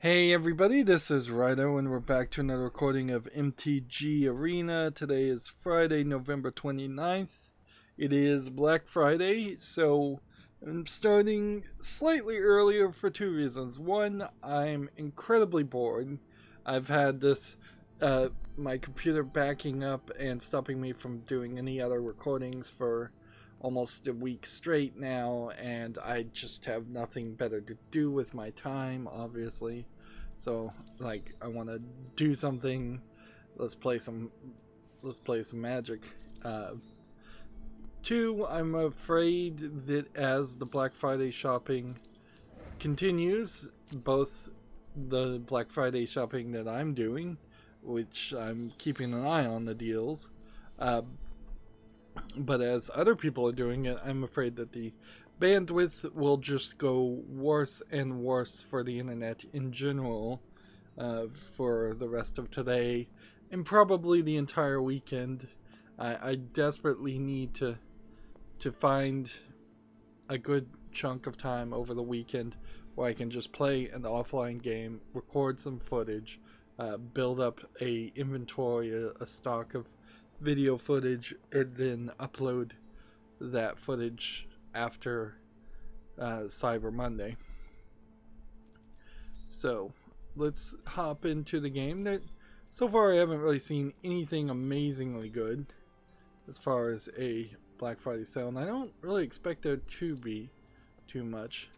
Hey everybody, this is Rydo and we're back to another recording of MTG Arena. Today is Friday, November 29th. It is Black Friday, so I'm starting slightly earlier for two reasons. One, I'm incredibly bored. I've had my computer backing up and stopping me from doing any other recordings for almost a week straight now, and I just have nothing better to do with my time, obviously. So, I want to do something. Let's play some Magic. Two, I'm afraid that as the Black Friday shopping continues, both the Black Friday shopping that I'm doing, which I'm keeping an eye on the deals, but as other people are doing it, I'm afraid that the bandwidth will just go worse and worse for the internet in general for the rest of today and probably the entire weekend. I desperately need to find a good chunk of time over the weekend where I can just play an offline game, record some footage, build up a inventory, a stock of video footage, and then upload that footage after Cyber Monday. So let's hop into the game. So far I haven't really seen anything amazingly good as far as a Black Friday sale, and I don't really expect there to be too much.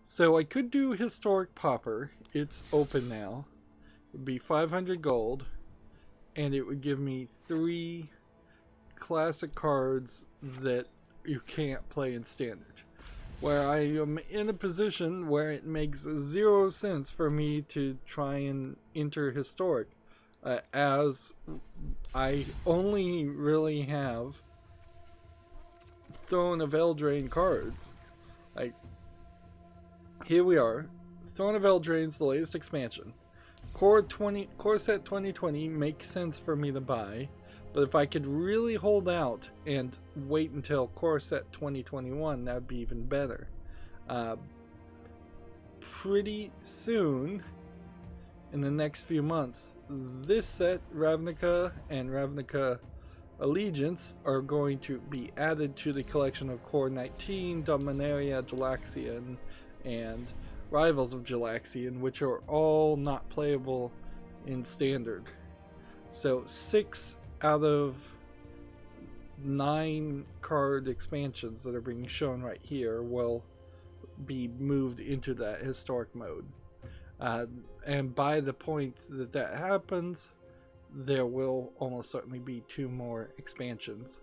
So I could do Historic Pauper. It's open now. It would be 500 gold, and it would give me 3 classic cards that you can't play in Standard, where I am in a position where it makes 0 sense for me to try and enter Historic, as I only really have Throne of Eldraine cards. Here we are. Throne of Eldraine's the latest expansion. Core Set 2020 makes sense for me to buy, but if I could really hold out and wait until Core Set 2021, that would be even better. Pretty soon, in the next few months, this set, Ravnica and Ravnica Allegiance, are going to be added to the collection of Core 19, Dominaria, Galaxian, and Rivals of Galaxian, which are all not playable in Standard. So 6 out of 9 card expansions that are being shown right here will be moved into that Historic mode. And by the point that that happens, there will almost certainly be 2 more expansions.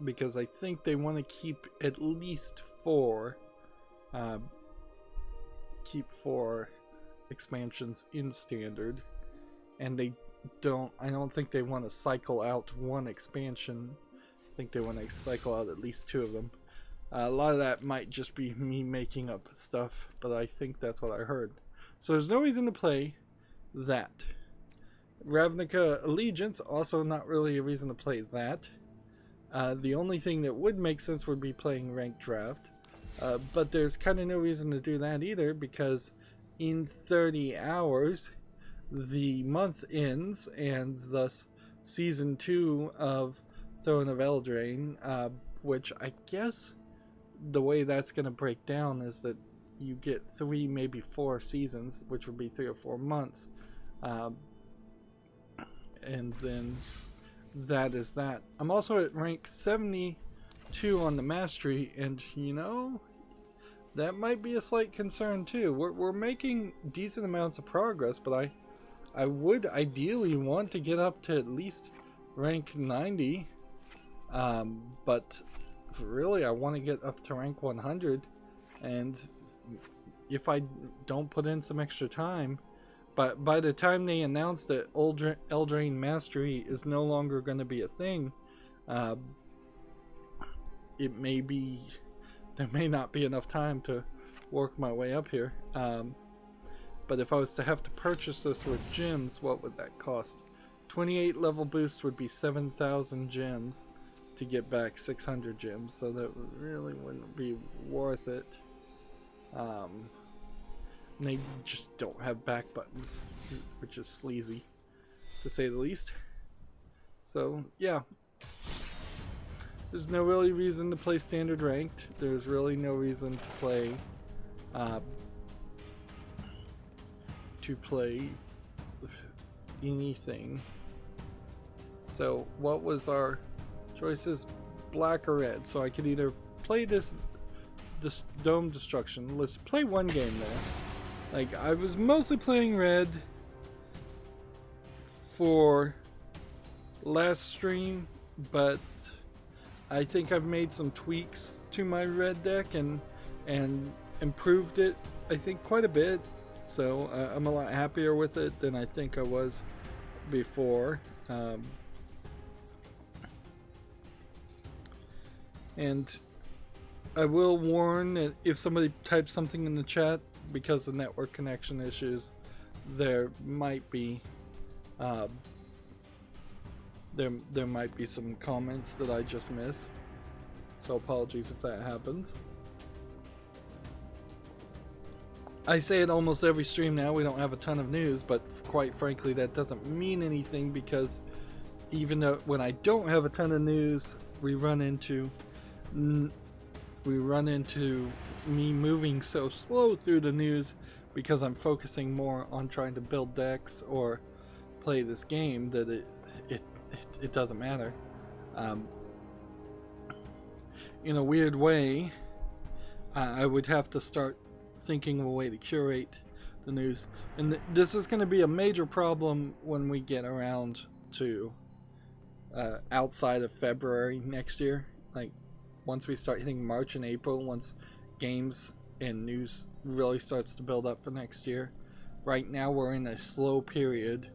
Because I think they want to keep at least 4 expansions in Standard, and I don't think they want to cycle out 1 expansion. I think they want to cycle out at least 2 of them. A lot of that might just be me making up stuff, but I think that's what I heard. So there's no reason to play that. Ravnica Allegiance, also not really a reason to play that. The only thing that would make sense would be playing Ranked Draft. But there's kind of no reason to do that either, because in 30 hours the month ends, and thus Season 2 of Throne of Eldraine, which I guess the way that's going to break down is that you get 3, maybe 4 seasons, which would be 3 or 4 months. And then that is that. I'm also at rank 72 on the Mastery, and that might be a slight concern too. We're making decent amounts of progress, but I would ideally want to get up to at least rank 90. But really I want to get up to rank 100, and if I don't put in some extra time, but by the time they announce that Eldraine Mastery is no longer going to be a thing, there may not be enough time to work my way up here. But if I was to have to purchase this with gems, what would that cost? 28 level boost would be 7,000 gems to get back 600 gems, so that really wouldn't be worth it. And they just don't have back buttons, which is sleazy, to say the least. So, yeah. There's no really reason to play standard ranked. There's really no reason to play anything. So what was our choices? Black or red. So I could either play this Dome Destruction. Let's play one game there. Like, I was mostly playing red for last stream, but I think I've made some tweaks to my red deck and improved it, I think, quite a bit. So I'm a lot happier with it than I think I was before. And I will warn that if somebody types something in the chat, because of network connection issues, there might be there might be some comments that I just missed. So apologies if that happens. I say it almost every stream now, we don't have a ton of news, but quite frankly that doesn't mean anything, because even though when I don't have a ton of news, we run into me moving so slow through the news because I'm focusing more on trying to build decks or play this game that it doesn't matter. In a weird way, I would have to start thinking of a way to curate the news, and this is going to be a major problem when we get around to outside of February next year. Like, once we start hitting March and April, once games and news really starts to build up for next year. Right now we're in a slow period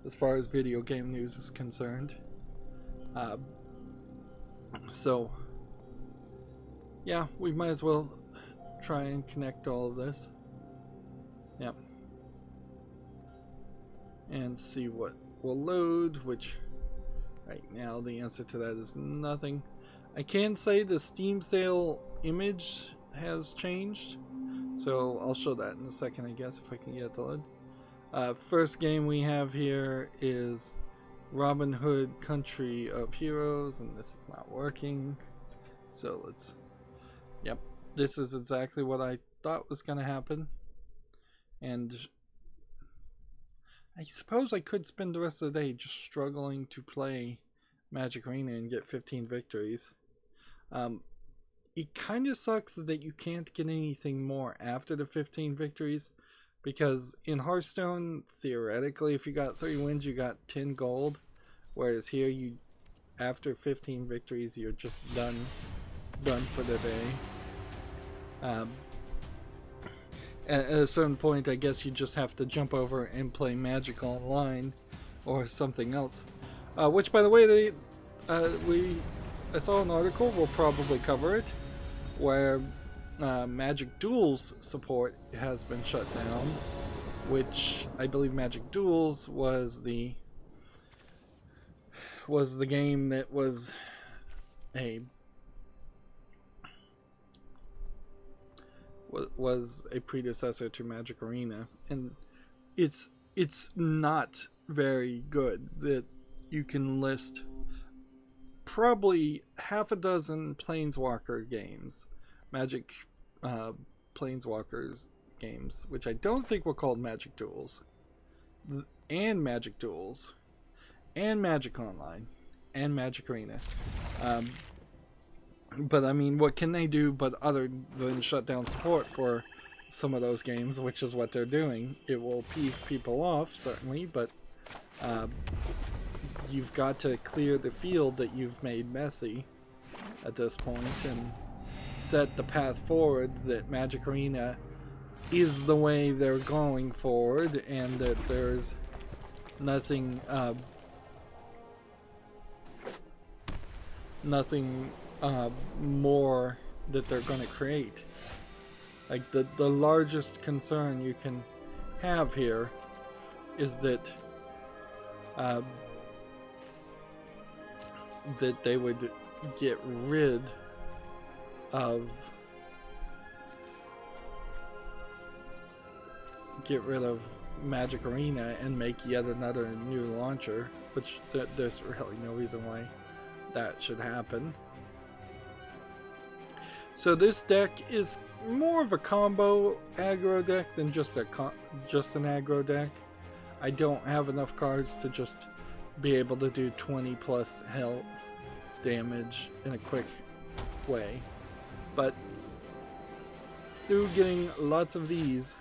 as far as video game news is concerned. So yeah, we might as well try and connect all of this. Yep. And see what will load, which right now the answer to that is nothing. I can say the Steam sale image has changed, so I'll show that in a second, I guess, if I can get it to load. First game we have here is Robin Hood Country of Heroes, and this is not working. So let's, yep, this is exactly what I thought was going to happen. And I suppose I could spend the rest of the day just struggling to play Magic Arena and get 15 victories. It kind of sucks that you can't get anything more after the 15 victories, because in Hearthstone, theoretically, if you got 3 wins, you got 10 gold, whereas here, you after 15 victories, you're just done for the day. At a certain point, I guess you just have to jump over and play Magic Online or something else. Which, by the way, I saw an article, we'll probably cover it, where Magic Duels support has been shut down, which I believe Magic Duels was the game that was a predecessor to Magic Arena, and it's not very good. That you can list probably half a dozen Planeswalker games, Magic Planeswalkers games, which I don't think were called Magic Duels, and Magic Duels, and Magic Online, and Magic Arena. But I mean, what can they do but other than shut down support for some of those games, which is what they're doing. It will peeve people off, certainly, but you've got to clear the field that you've made messy at this point and set the path forward that Magic Arena is the way they're going forward, and that there's nothing more that they're going to create. Like, the largest concern you can have here is that that they would get rid of get rid of Magic Arena and make yet another new launcher, which there's really no reason why that should happen. So this deck is more of a combo aggro deck than just an aggro deck. I don't have enough cards to just be able to do 20 plus health damage in a quick way, but through getting lots of these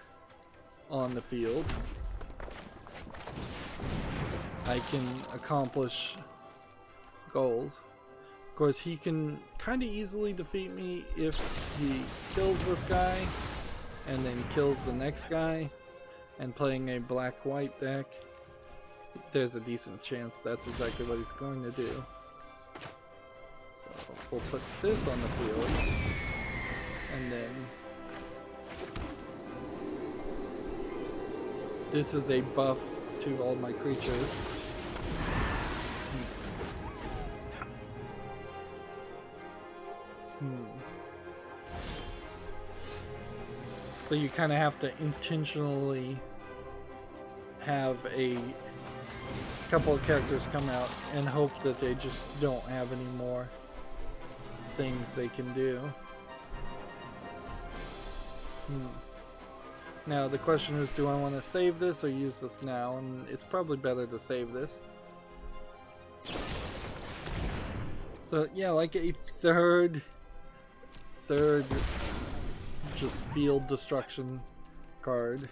on the field, I can accomplish goals. Of course, he can kind of easily defeat me if he kills this guy and then kills the next guy. And playing a black-white deck, there's a decent chance that's exactly what he's going to do. So we'll put this on the field, and then this is a buff to all my creatures. So you kind of have to intentionally have a couple of characters come out and hope that they just don't have any more things they can do. Now the question is, do I want to save this or use this now? And it's probably better to save this. So yeah, like a third just field destruction card.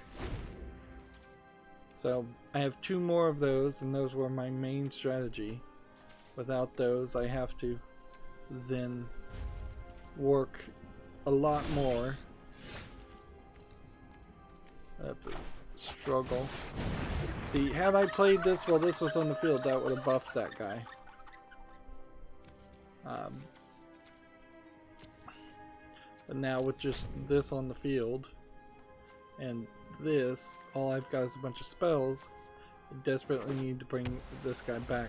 So I have 2 more of those, and those were my main strategy. Without those, I have to then work a lot more. I have to struggle. See, had I played this while this was on the field, that would have buffed that guy. But now with just this on the field and this, all I've got is a bunch of spells. I desperately need to bring this guy back,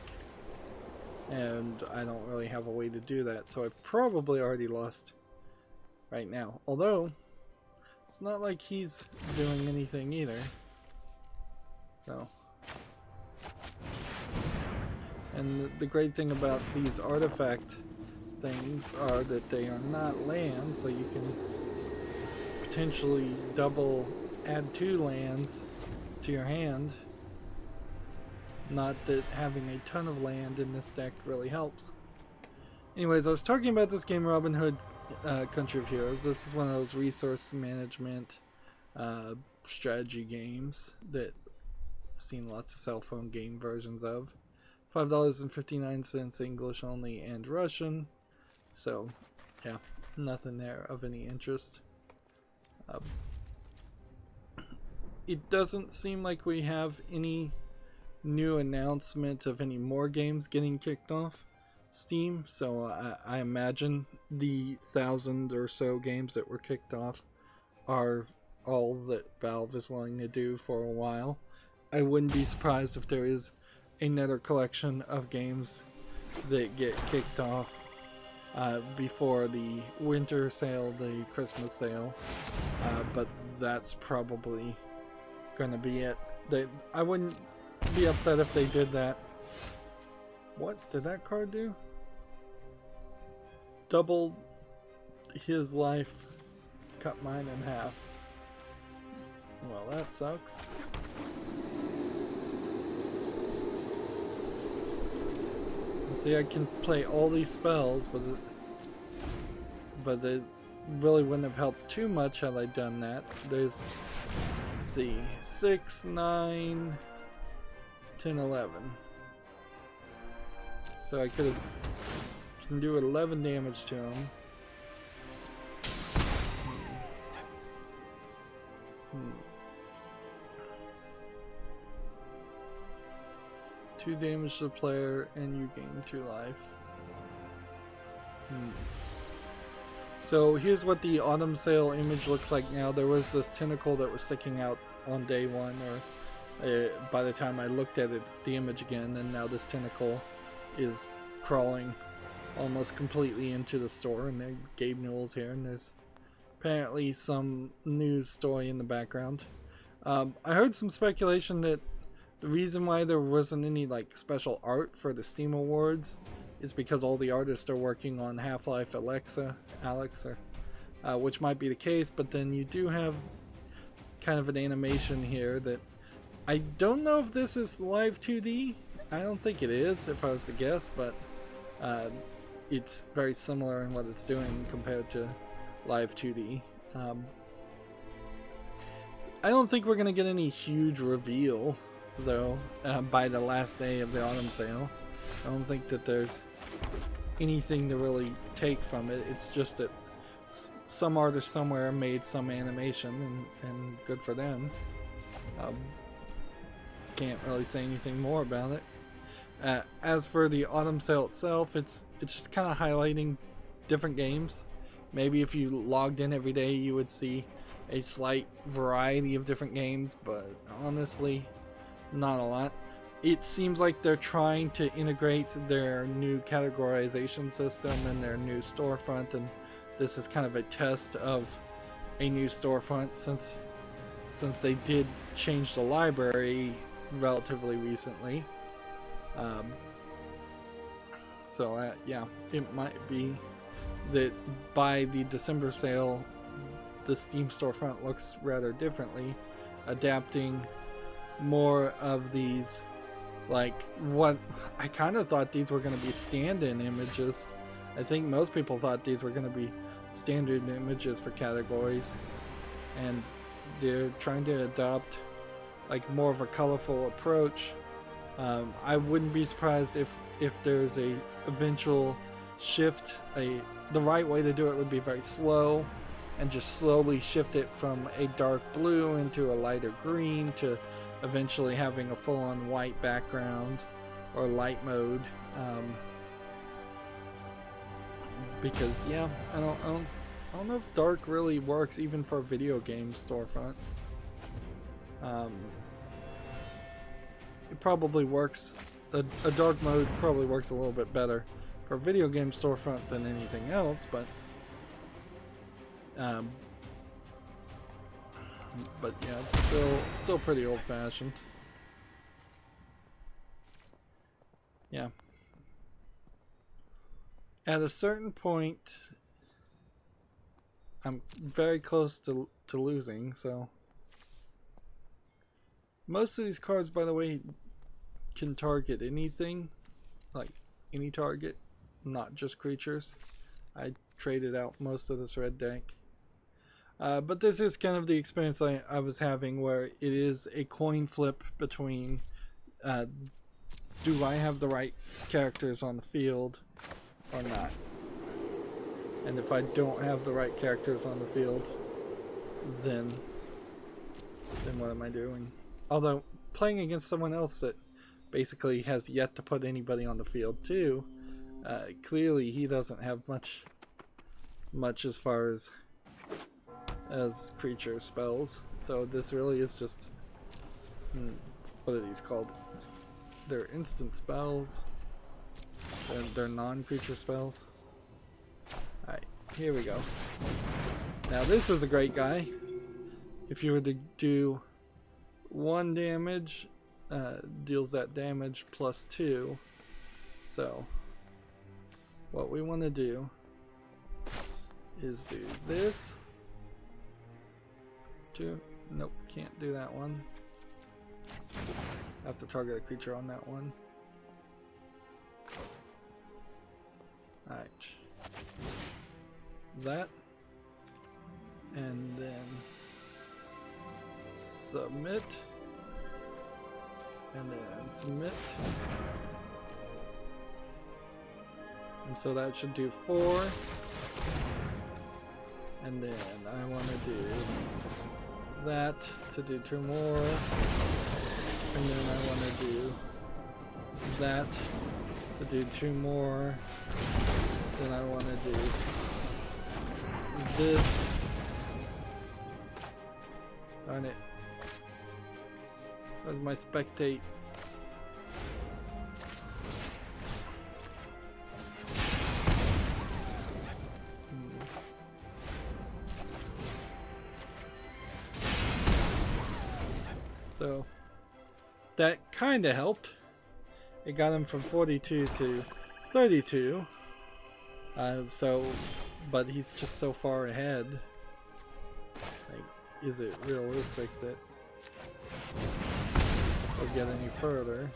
and I don't really have a way to do that, so I've probably already lost right now. Although it's not like he's doing anything either. So, and the great thing about these artifact things are that they are not lands, so you can potentially add 2 lands to your hand. Not that having a ton of land in this deck really helps. Anyways, I was talking about this game, Robin Hood Country of Heroes. This is one of those resource management strategy games that I've seen lots of cell phone game versions of. $5.59 English only and Russian. So, yeah, nothing there of any interest. It doesn't seem like we have any new announcement of any more games getting kicked off Steam, so I imagine the 1,000 or so games that were kicked off are all that Valve is willing to do for a while. I wouldn't be surprised if there is another collection of games that get kicked off before the winter sale, the Christmas sale, but that's probably gonna be it. I wouldn't be upset if they did that. What did that card do? Double his life, cut mine in half. Well, that sucks. See, I can play all these spells, but it really wouldn't have helped too much had I done that. There's, let's see, 6, 9, 10, 11. So I can do 11 damage to him. 2 damage to the player, and you gain 2 life. So here's what the autumn sale image looks like now. There was this tentacle that was sticking out on day 1, or by the time I looked at it, the image again, and now this tentacle is crawling almost completely into the store. And there's Gabe Newell's here, and there's apparently some news story in the background. I heard some speculation that the reason why there wasn't any like special art for the Steam Awards is because all the artists are working on Half-Life Alex, which might be the case, but then you do have kind of an animation here that I don't know if this is live 2D. I don't think it is, if I was to guess, but it's very similar in what it's doing compared to live 2D. I don't think we're going to get any huge reveal, though, by the last day of the autumn sale. I don't think that there's anything to really take from it. It's just that some artist somewhere made some animation, and good for them. Can't really say anything more about it. As for the autumn sale itself, it's just kind of highlighting different games. Maybe if you logged in every day, you would see a slight variety of different games, but honestly, not a lot. It seems like they're trying to integrate their new categorization system and their new storefront, and this is kind of a test of a new storefront since they did change the library relatively recently. Yeah, it might be that by the December sale, the Steam storefront looks rather differently, adapting more of these, like, what I kind of thought these were going to be stand-in images. I think most people thought these were going to be standard images for categories, and they're trying to adopt like more of a colorful approach. I wouldn't be surprised if there's a eventual shift. The right way to do it would be very slow, and just slowly shift it from a dark blue into a lighter green to eventually having a full-on white background or light mode. Because yeah, I don't know if dark really works even for a video game storefront. It probably works. A dark mode probably works a little bit better for a video game storefront than anything else, but yeah, it's still pretty old-fashioned. Yeah. At a certain point, I'm very close to losing, so. Most of these cards, by the way, can target anything, like any target, not just creatures. I traded out most of this red deck. But this is kind of the experience I was having, where it is a coin flip between do I have the right characters on the field or not? And if I don't have the right characters on the field, then what am I doing? Although, playing against someone else that basically has yet to put anybody on the field too, clearly he doesn't have much as far as creature spells. So this really is just, what are these called? They're instant spells. They're non-creature spells. Alright, here we go. Now this is a great guy. If you were to do 1 damage, deals that damage plus 2. So what we want to do is do this. Nope, can't do that one. I have to target a creature on that one. Alright. That. And then submit. And then submit. And so that should do 4. And then I want to do that to do 2 more. And then I want to do that to do 2 more. Then I want to do this. Darn it. Where's my spectate? So that kind of helped. It got him from 42 to 32. But he's just so far ahead. Like, is it realistic that we'll get any further?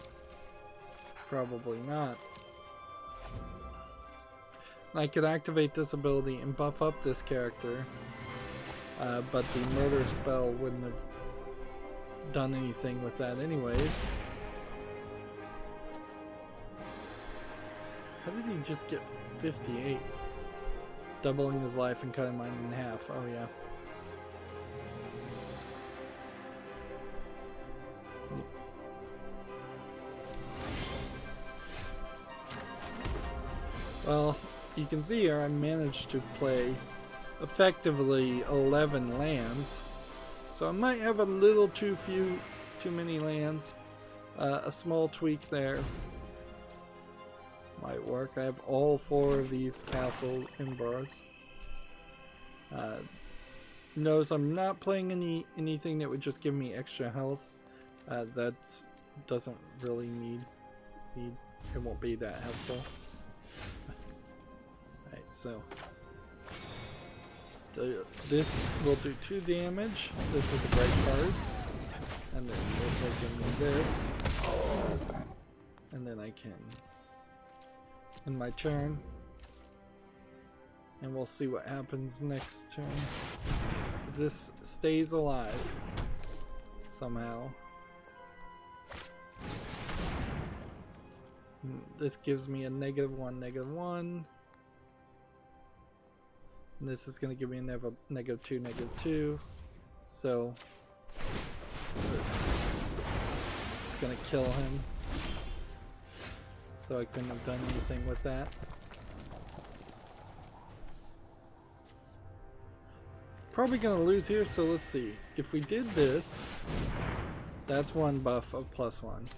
Probably not. I could activate this ability and buff up this character, but the murder spell wouldn't have done anything with that anyways. How did he just get 58? Doubling his life and cutting mine in half. Oh yeah. Well, you can see here I managed to play effectively 11 lands. So I might have a little too many lands. A small tweak there might work. I have all 4 of these castle Imbars. Notice I'm not playing anything that would just give me extra health. That doesn't really need. It won't be that helpful. Alright, so this will do 2 damage. This is a great card. And then this will give me this. And then I can end my turn. And we'll see what happens next turn. If this stays alive somehow. This gives me a -1, -1. And this is going to give me a -2, -2. So it's going to kill him. So I couldn't have done anything with that. Probably going to lose here, so let's see. If we did this, that's 1 buff of +1.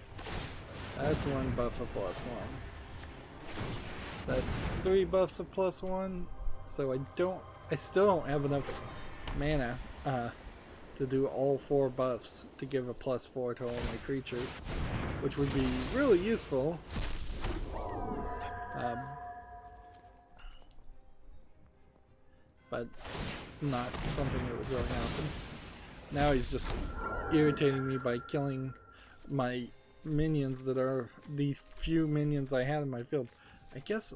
That's 1 buff of +1. That's 3 buffs of +1. So I still don't have enough mana to do all 4 buffs to give a +4 to all my creatures, which would be really useful. But not something that would really happen. Now he's just irritating me by killing my minions that are the few minions I had in my field. I guess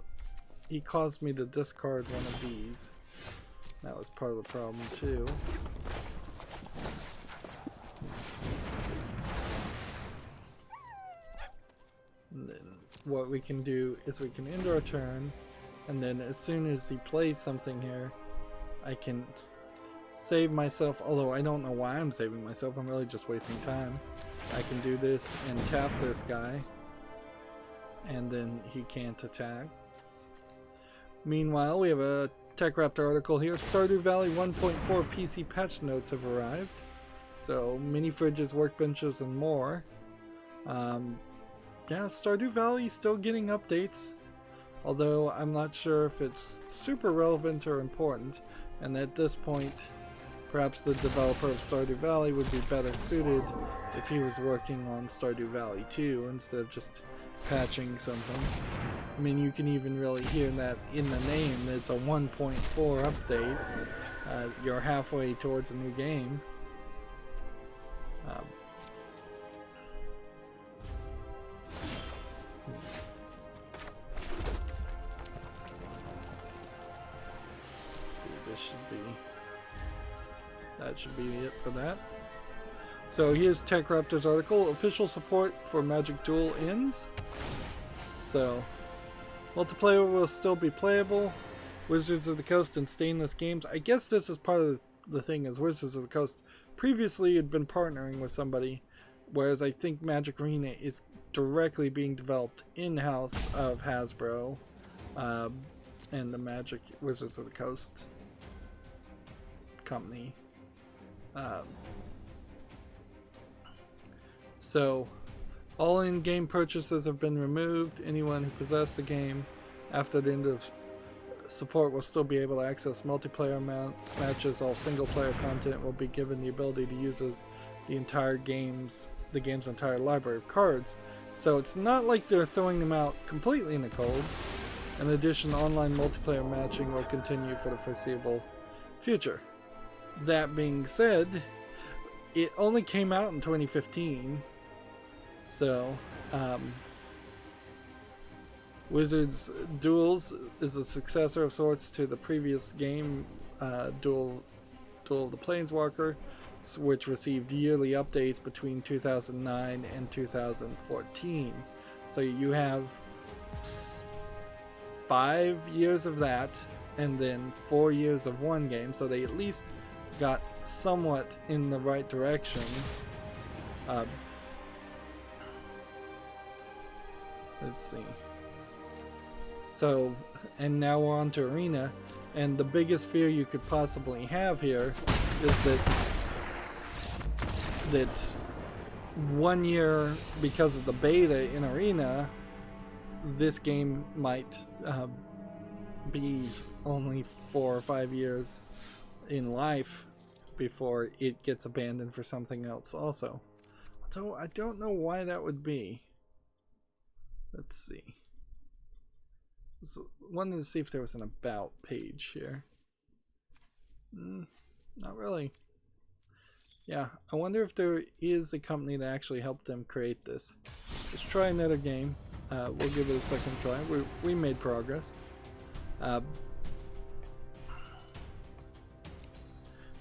he caused me to discard one of these. That was part of the problem too. And then what we can do is we can end our turn, and then as soon as he plays something here, I can save myself, although I don't know why I'm saving myself, I'm really just wasting time. I can do this and tap this guy, and then he can't attack. Meanwhile, we have a TechRaptor article here. Stardew Valley 1.4 PC patch notes have arrived. So, mini fridges, workbenches, and more. Yeah, Stardew Valley is still getting updates, although I'm not sure if it's super relevant or important, and at this point perhaps the developer of Stardew Valley would be better suited if he was working on Stardew Valley 2 instead of just patching something. I mean, you can even really hear that in the name. It's a 1.4 update. You're halfway towards a new game. That should be it for that. So here's TechRaptor's article. Official support for Magic Duel ends. So multiplayer will still be playable. Wizards of the Coast and Stainless Games. I guess this is part of the thing, is Wizards of the Coast previously had been partnering with somebody, whereas I think Magic Arena is directly being developed in-house of Hasbro and the Magic Wizards of the Coast company. So all in-game purchases have been removed. Anyone who possessed the game after the end of support will still be able to access multiplayer matches. All single-player content will be given the ability to use the game's entire library of cards. So it's not like they're throwing them out completely in the cold. In addition, online multiplayer matching will continue for the foreseeable future. That being said, it only came out in 2015, so Wizards Duels is a successor of sorts to the previous game, Duel of the Planeswalker, which received yearly updates between 2009 and 2014. So you have 5 years of that, and then 4 years of one game, so they at least got somewhat in the right direction. Let's see. So, and now we're on to Arena, and the biggest fear you could possibly have here is that 1 year, because of the beta in Arena, this game might be only 4 or 5 years in life before it gets abandoned for something else also. Although I don't know why that would be. Let's see. Wanted to see if there was an about page here. Not really. Yeah, I wonder if there is a company that actually helped them create this. Let's try another game. We'll give it a second try. We made progress.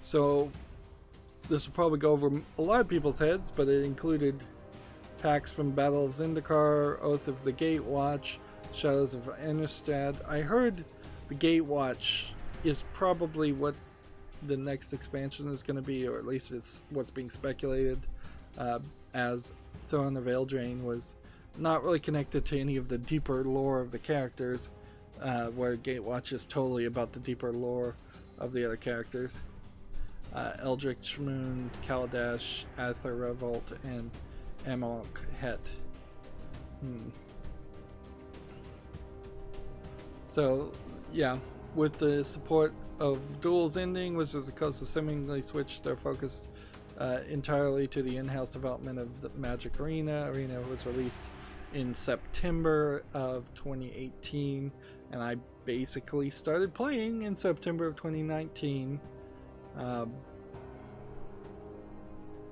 So this will probably go over a lot of people's heads, but it included packs from Battle of Zendikar, Oath of the Gatewatch, Shadows of Innistrad. I heard the Gatewatch is probably what the next expansion is going to be, or at least it's what's being speculated, as Throne of Eldraine was not really connected to any of the deeper lore of the characters, where Gatewatch is totally about the deeper lore of the other characters. Eldritch Moon, Kaladesh, Aether Revolt, and Amok Het. So, yeah, with the support of Duels ending, which is because they seemingly switched their focus entirely to the in-house development of the Magic Arena. Arena was released in September of 2018, and I basically started playing in September of 2019.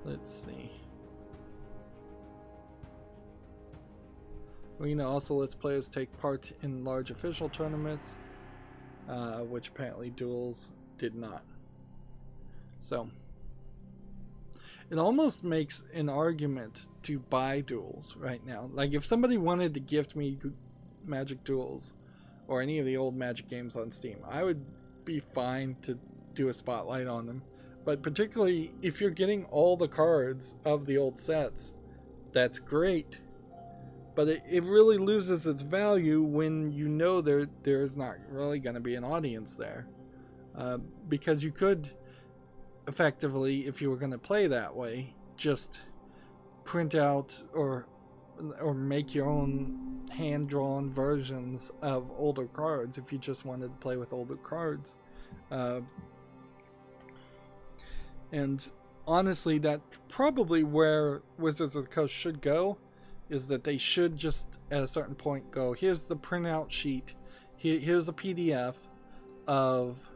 Let's see. Arena also lets players take part in large official tournaments, which apparently Duels did not. So, it almost makes an argument to buy Duels right now. Like, if somebody wanted to gift me Magic Duels, or any of the old Magic games on Steam, I would be fine to do a spotlight on them. But particularly if you're getting all the cards of the old sets, that's great. But it really loses its value when you know there's not really going to be an audience there. Because you could effectively, if you were going to play that way, just print out or make your own hand-drawn versions of older cards if you just wanted to play with older cards. And honestly, that's probably where Wizards of the Coast should go, is that they should just at a certain point go, here's the printout sheet, here's a PDF of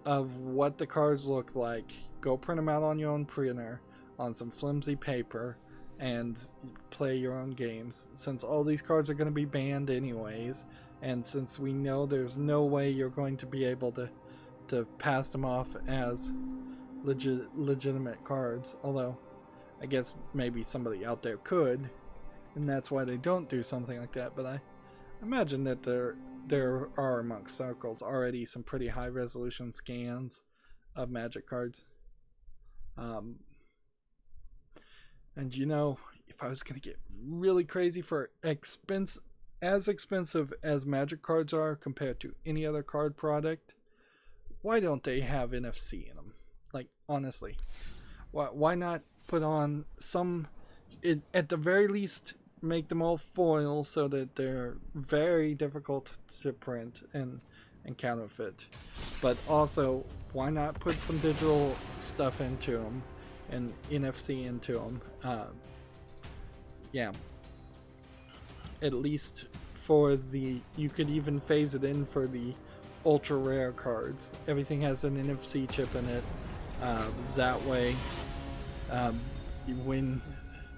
what the cards look like. Go print them out on your own printer on some flimsy paper and play your own games, since all these cards are going to be banned anyways, and since we know there's no way you're going to be able to pass them off as legitimate cards. Although I guess maybe somebody out there could, and that's why they don't do something like that. But I imagine that there are amongst circles already some pretty high resolution scans of Magic cards. And you know, if I was going to get really crazy, for as expensive as Magic cards are compared to any other card product, why don't they have NFC in them? Like, honestly, why not put on some, at the very least, make them all foil so that they're very difficult to print and counterfeit, but also why not put some digital stuff into them and NFC into them? Yeah. At least for the, you could even phase it in for the ultra rare cards. Everything has an NFC chip in it. That way, when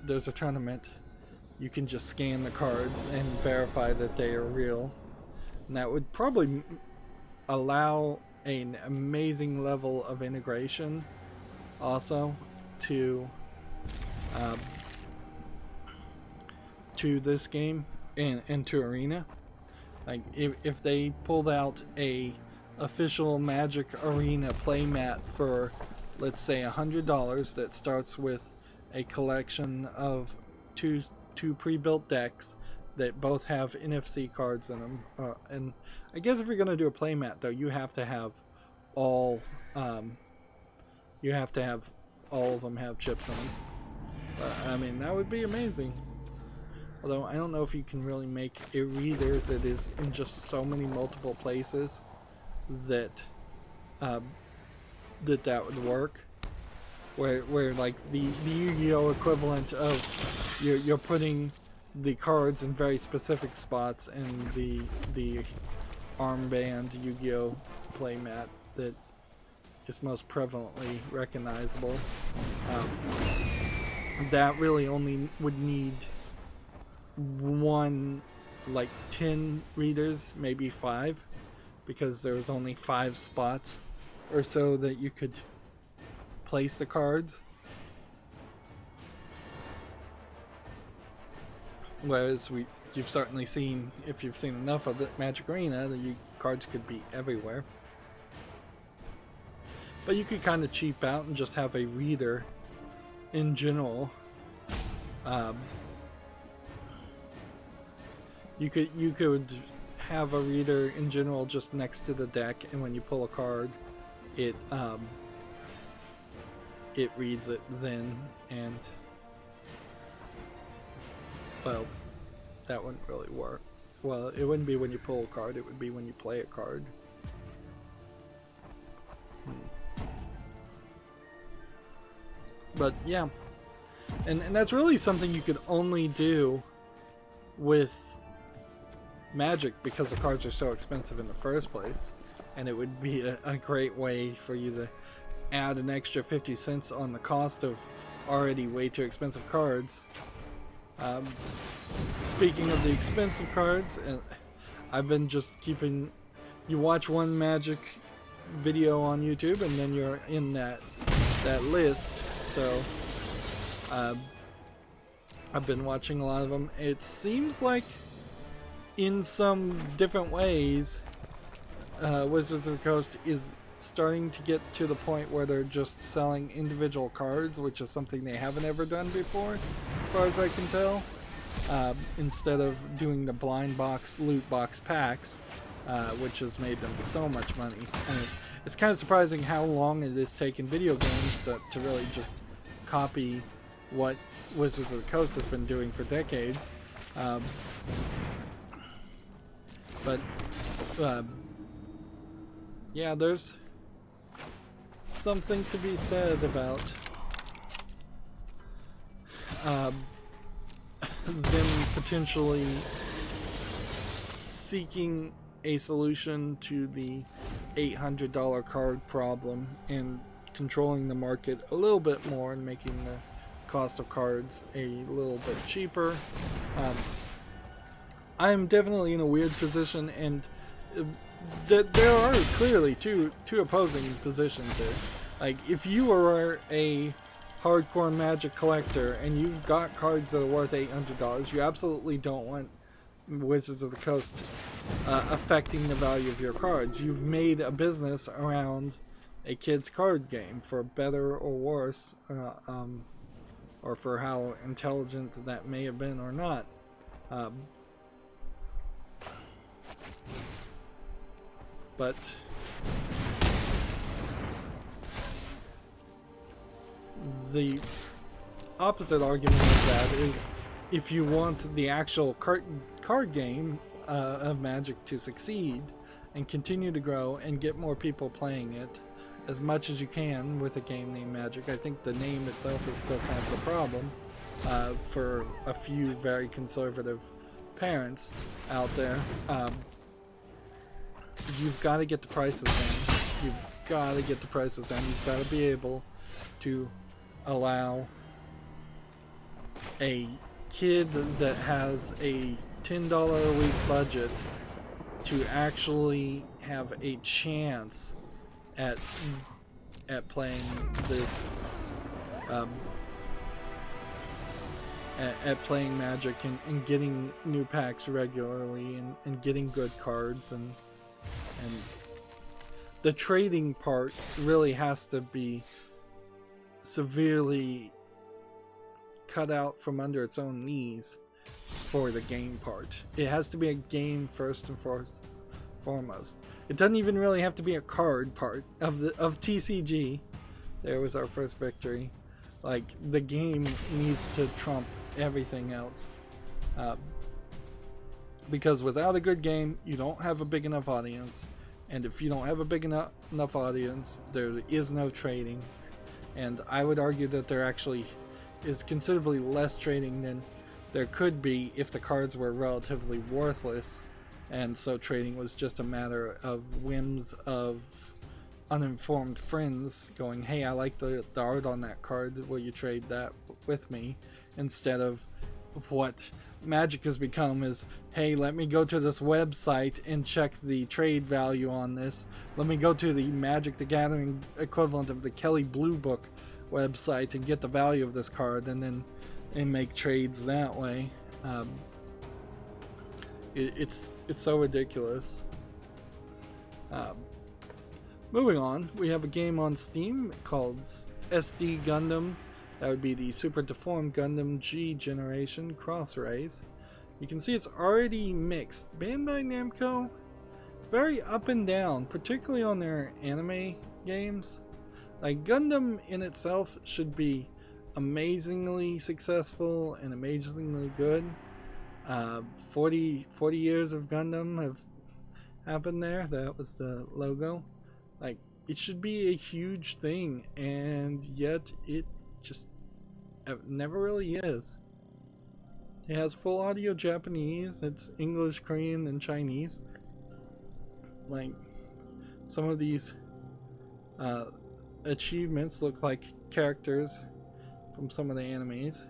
there's a tournament, you can just scan the cards and verify that they are real. And that would probably allow an amazing level of integration also to this game and to Arena. Like if they pulled out a official Magic Arena playmat for, let's say, $100 that starts with a collection of two pre-built decks that both have NFC cards in them, and I guess if you're gonna do a playmat though, you have to have all of them have chips in them. I mean, that would be amazing. Although I don't know if you can really make a reader that is in just so many multiple places that that would work. Where like the Yu-Gi-Oh equivalent of you're putting the cards in very specific spots in the armband Yu-Gi-Oh playmat that is most prevalently recognizable. That really only would need one, like 10 readers, maybe 5, because there was only 5 spots or so that you could place the cards. Whereas you've certainly seen, if you've seen enough of the Magic Arena, the cards could be everywhere. But you could kind of cheap out and just have a reader in general. You could have a reader in general just next to the deck, and when you pull a card, it reads it then, and well, that wouldn't really work. Well, it wouldn't be when you pull a card, it would be when you play a card. But yeah, and that's really something you could only do with Magic, because the cards are so expensive in the first place, and it would be a great way for you to add an extra 50 cents on the cost of already way too expensive cards. Speaking of the expensive cards, I've been just keeping, you watch one Magic video on YouTube and then you're in that list, so I've been watching a lot of them. It seems like in some different ways Wizards of the Coast is starting to get to the point where they're just selling individual cards, which is something they haven't ever done before, as far as I can tell. Instead of doing the blind box, loot box packs, which has made them so much money. And it's kind of surprising how long it has taken video games to really just copy what Wizards of the Coast has been doing for decades. But yeah, there's something to be said about them potentially seeking a solution to the $800 card problem and controlling the market a little bit more and making the cost of cards a little bit cheaper. I am definitely in a weird position, and there are clearly two opposing positions here. Like, if you are a hardcore Magic collector and you've got cards that are worth $800, you absolutely don't want Wizards of the Coast affecting the value of your cards. You've made a business around a kid's card game, for better or worse, or for how intelligent that may have been or not. But the opposite argument of that is, if you want the actual card game of Magic to succeed and continue to grow and get more people playing it, as much as you can with a game named Magic. I think the name itself is still kind of the problem for a few very conservative parents out there. You've got to get the prices down. You've got to get the prices down. You've got to be able to allow a kid that has a $10 a week budget to actually have a chance at playing this at playing Magic and getting new packs regularly and getting good cards, and the trading part really has to be severely cut out from under its own knees for the game part. It has to be a game first and foremost. It doesn't even really have to be a card part of TCG. There was our first victory. Like, the game needs to trump everything else. Because without a good game, you don't have a big enough audience. And if you don't have a big enough audience, there is no trading. And I would argue that there actually is considerably less trading than there could be if the cards were relatively worthless, and so trading was just a matter of whims of uninformed friends going, hey, I like the art on that card, will you trade that with me? Instead of what Magic has become is, hey, let me go to this website and check the trade value on this. Let me go to the Magic the Gathering equivalent of the Kelly Blue Book website and get the value of this card, and then make trades that way. It's so ridiculous. Moving on, we have a game on Steam called SD Gundam. That would be the Super Deformed Gundam G Generation Cross Rays. You can see it's already mixed. Bandai Namco, very up and down, particularly on their anime games. Like, Gundam in itself should be amazingly successful and amazingly good. 40 years of Gundam have happened there. That was the logo. Like, it should be a huge thing, and yet it just never really is. It has full audio Japanese, it's English, Korean, and Chinese. Like, some of these achievements look like characters from some of the animes.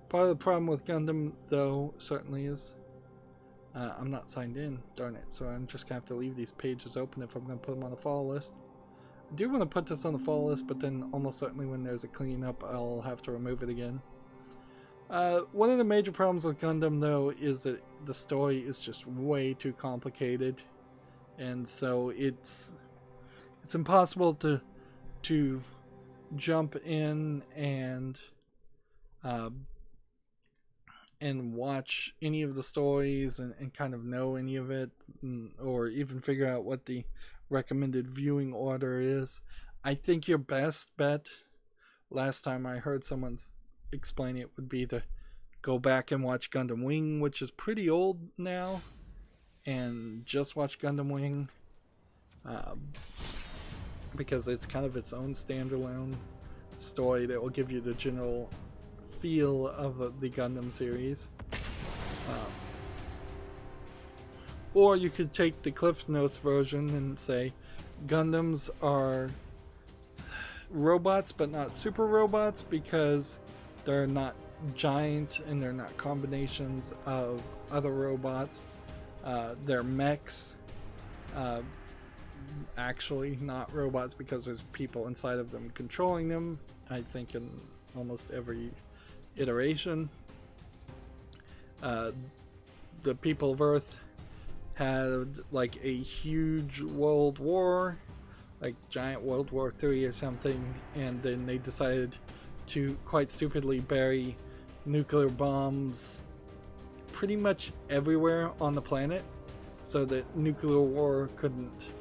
Part of the problem with Gundam, though, certainly is I'm not signed in, darn it, so I'm just gonna have to leave these pages open if I'm gonna put them on the follow list. I do want to put this on the follow list, but then almost certainly when there's a cleanup, I'll have to remove it again. One of the major problems with Gundam, though, is that the story is just way too complicated, and so it's impossible to jump in and watch any of the stories and kind of know any of it, or even figure out what the recommended viewing order is. I think your best bet, last time I heard someone explain it, would be to go back and watch Gundam Wing, which is pretty old now, and just watch Gundam Wing, because it's kind of its own standalone story that will give you the general feel of the Gundam series. Or you could take the Cliff Notes version and say Gundams are robots but not super robots, because they're not giant and they're not combinations of other robots. They're mechs, actually not robots, because there's people inside of them controlling them, I think, in almost every iteration. The people of Earth had like a huge world war, like giant World War III or something, and then they decided to quite stupidly bury nuclear bombs pretty much everywhere on the planet, so that nuclear war couldn't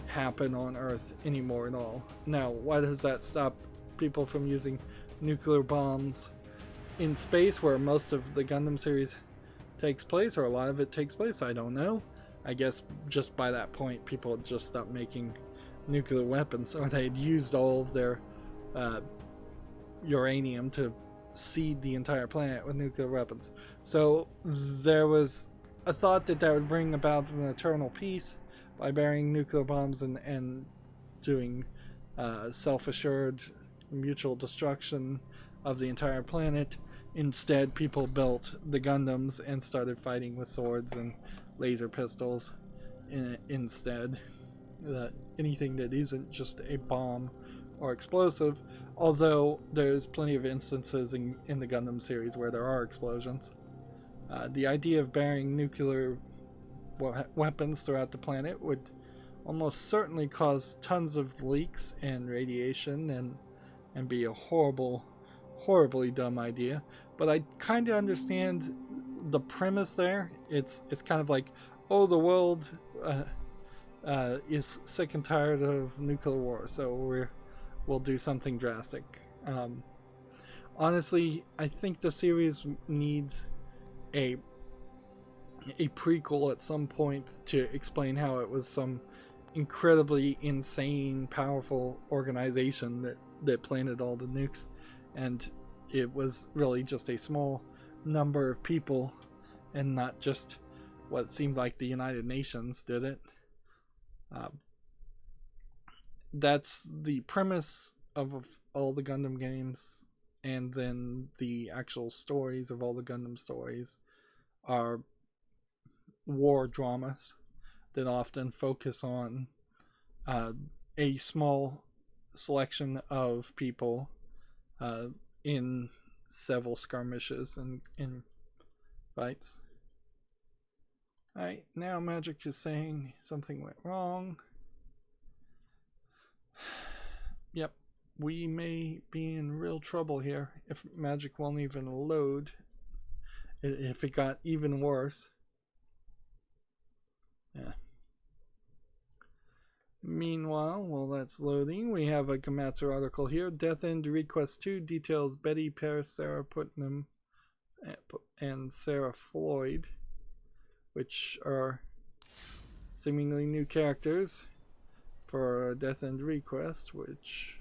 happen on Earth anymore at all. Now, why does that stop people from using nuclear bombs in space, where most of the Gundam series takes place, or a lot of it takes place? I don't know. I guess just by that point, people had just stopped making nuclear weapons, or they had used all of their uranium to seed the entire planet with nuclear weapons. So there was a thought that would bring about an eternal peace by burying nuclear bombs and doing self-assured mutual destruction of the entire planet. Instead, people built the Gundams and started fighting with swords and laser pistols instead. Anything that isn't just a bomb or explosive, although there's plenty of instances in the Gundam series where there are explosions. The idea of burying nuclear weapons throughout the planet would almost certainly cause tons of leaks and radiation and be a horribly dumb idea. But I kind of understand the premise there. It's kind of like, oh, the world is sick and tired of nuclear war, so we'll do something drastic. Honestly, I think the series needs a prequel at some point to explain how it was some incredibly insane, powerful organization that planted all the nukes, and it was really just a small number of people and not just what seemed like the United Nations did it. That's the premise of all the Gundam games, and then the actual stories of all the Gundam stories are war dramas that often focus on a small selection of people in several skirmishes and fights. Alright, now Magic is saying something went wrong. Yep, we may be in real trouble here if Magic won't even load. If it got even worse. Yeah. Meanwhile, while that's loading, we have a Komatsu article here. Death End Request 2 details Betty, Paris, Sarah Putnam, and Sarah Floyd, which are seemingly new characters for Death End Request, which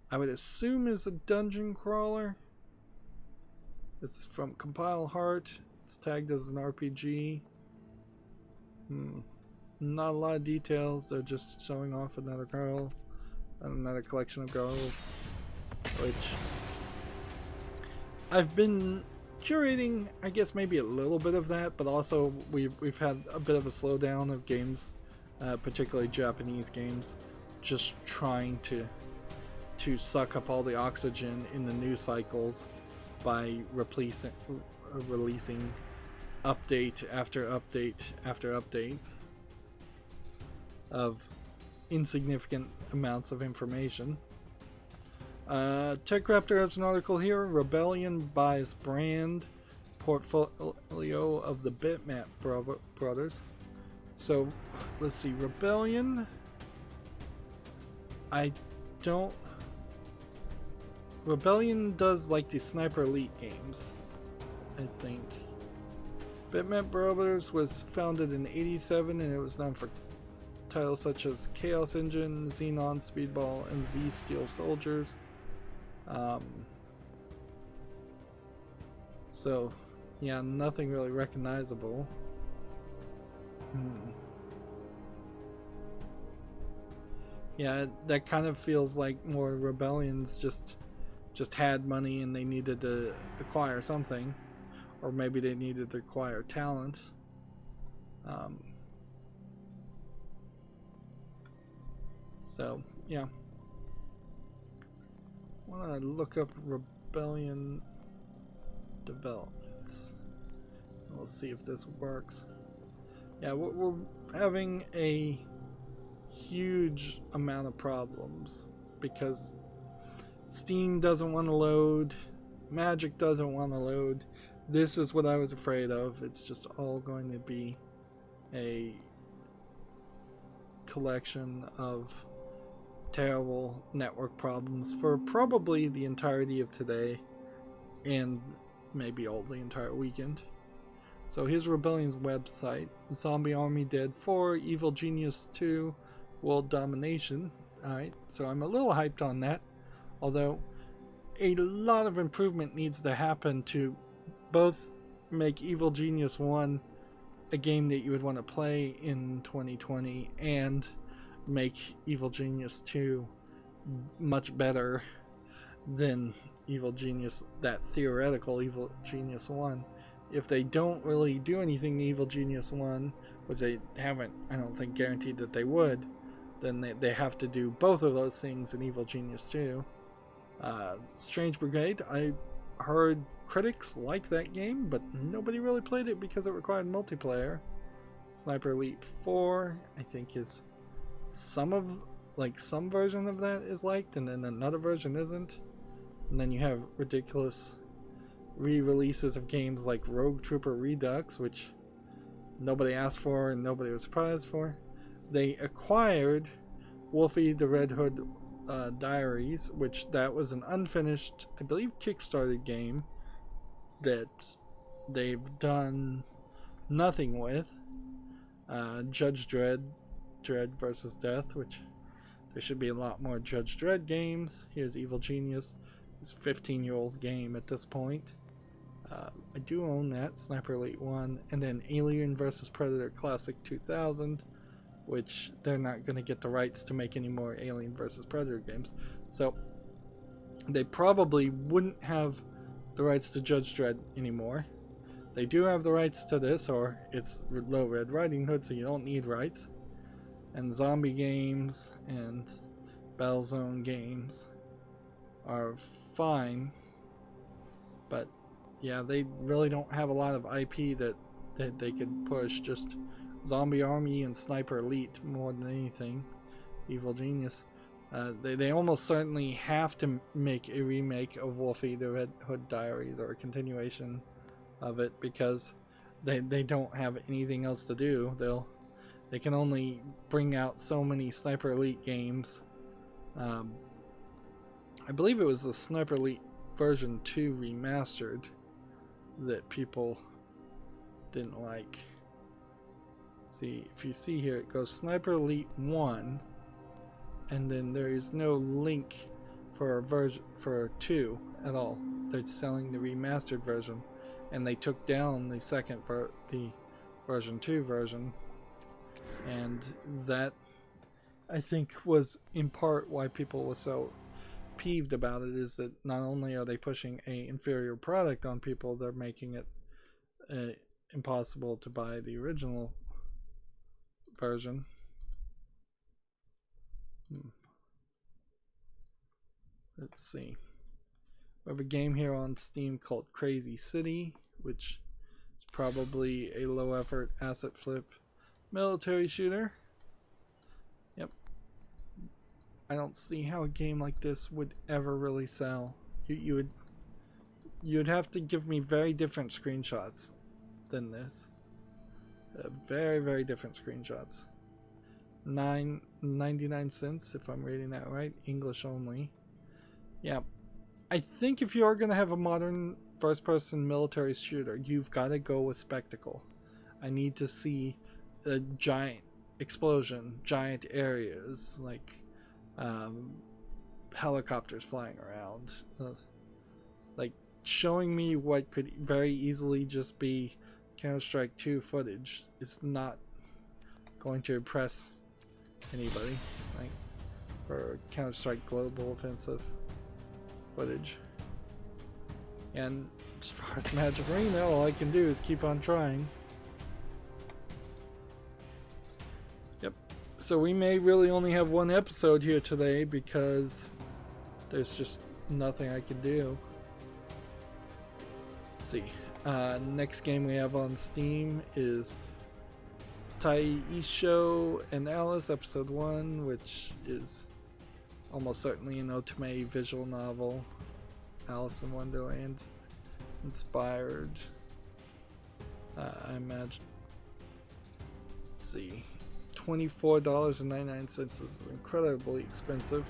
I would assume is a dungeon crawler. It's from Compile Heart. It's tagged as an RPG. Not a lot of details. They're just showing off another girl and another collection of girls, which I've been curating, I guess, maybe a little bit of that, but also we've had a bit of a slowdown of games, particularly Japanese games, just trying to suck up all the oxygen in the news cycles by releasing update after update after update of insignificant amounts of information. TechRaptor has an article here. Rebellion buys brand portfolio of the Bitmap brothers. So let's see, Rebellion. Rebellion does like the Sniper Elite games, I think. Bitmap Brothers was founded in '87 and it was known for titles such as Chaos Engine, Xenon Speedball, and Z Steel Soldiers. So, yeah, nothing really recognizable. Yeah, that kind of feels like more Rebellions just had money and they needed to acquire something, or maybe they needed to acquire talent. So, yeah. I want to look up Rebellion developments. We'll see if this works. Yeah, we're having a huge amount of problems because Steam doesn't want to load, Magic doesn't want to load. This is what I was afraid of. It's just all going to be a collection of terrible network problems for probably the entirety of today and maybe all the entire weekend. So here's Rebellion's website. Zombie Army Dead 4, Evil Genius 2, World Domination. Alright, so I'm a little hyped on that. Although, a lot of improvement needs to happen to both make Evil Genius 1 a game that you would want to play in 2020 and make Evil Genius 2 much better than Evil Genius, that theoretical Evil Genius 1. If they don't really do anything in Evil Genius 1, which they haven't, I don't think, guaranteed that they would, then they have to do both of those things in Evil Genius 2. Strange Brigade, I heard critics like that game, but nobody really played it because it required multiplayer. Sniper Elite 4, I think, is some version of that is liked, and then another version isn't. And then you have ridiculous re-releases of games like Rogue Trooper Redux, which nobody asked for and nobody was surprised for. They acquired Wolfie the Red Hood Diaries, which that was an unfinished, I believe, Kickstarted game that they've done nothing with. Judge Dredd versus Death, which there should be a lot more Judge Dredd games. Here's Evil Genius. It's a 15-year-old game at this point. I do own that, Sniper Elite 1, and then Alien vs. Predator Classic 2000, which they're not going to get the rights to make any more Alien vs. Predator games. So they probably wouldn't have the rights to Judge Dredd anymore. They do have the rights to this, or it's Low Red Riding Hood, so you don't need rights. And zombie games and Battlezone games are fine, but yeah, they really don't have a lot of IP that they could push. Just Zombie Army and Sniper Elite more than anything. Evil Genius. They almost certainly have to make a remake of Wolfie the Red Hood Diaries, or a continuation of it, because they don't have anything else to do. They can only bring out so many Sniper Elite games. I believe it was the Sniper Elite version 2 remastered that people didn't like. See, if you see here, it goes Sniper Elite 1, and then there is no link for a version for 2 at all. They're selling the remastered version, and they took down the the version 2 version, and that, I think, was in part why people were so peeved about it, is that not only are they pushing a inferior product on people, they're making it impossible to buy the original version. Let's see. We have a game here on Steam called Crazy City, which is probably a low effort asset flip military shooter. Yep. I don't see how a game like this would ever really sell. You'd have to give me very different screenshots than this. Very, very different screenshots. 99 cents, if I'm reading that right. English only. Yeah. I think if you are going to have a modern first-person military shooter, you've got to go with spectacle. I need to see a giant explosion, giant areas, like helicopters flying around. Like, showing me what could very easily just be Counter-Strike 2 footage is not going to impress anybody, like, for Counter-Strike Global Offensive footage. And as far as Magic Arena, all I can do is keep on trying. Yep. So we may really only have one episode here today because there's just nothing I can do. Let's see. Next game we have on Steam is Taisho and Alice Episode 1, which is almost certainly an Otome visual novel. Alice in Wonderland inspired, I imagine. Let's see. $24.99 is incredibly expensive.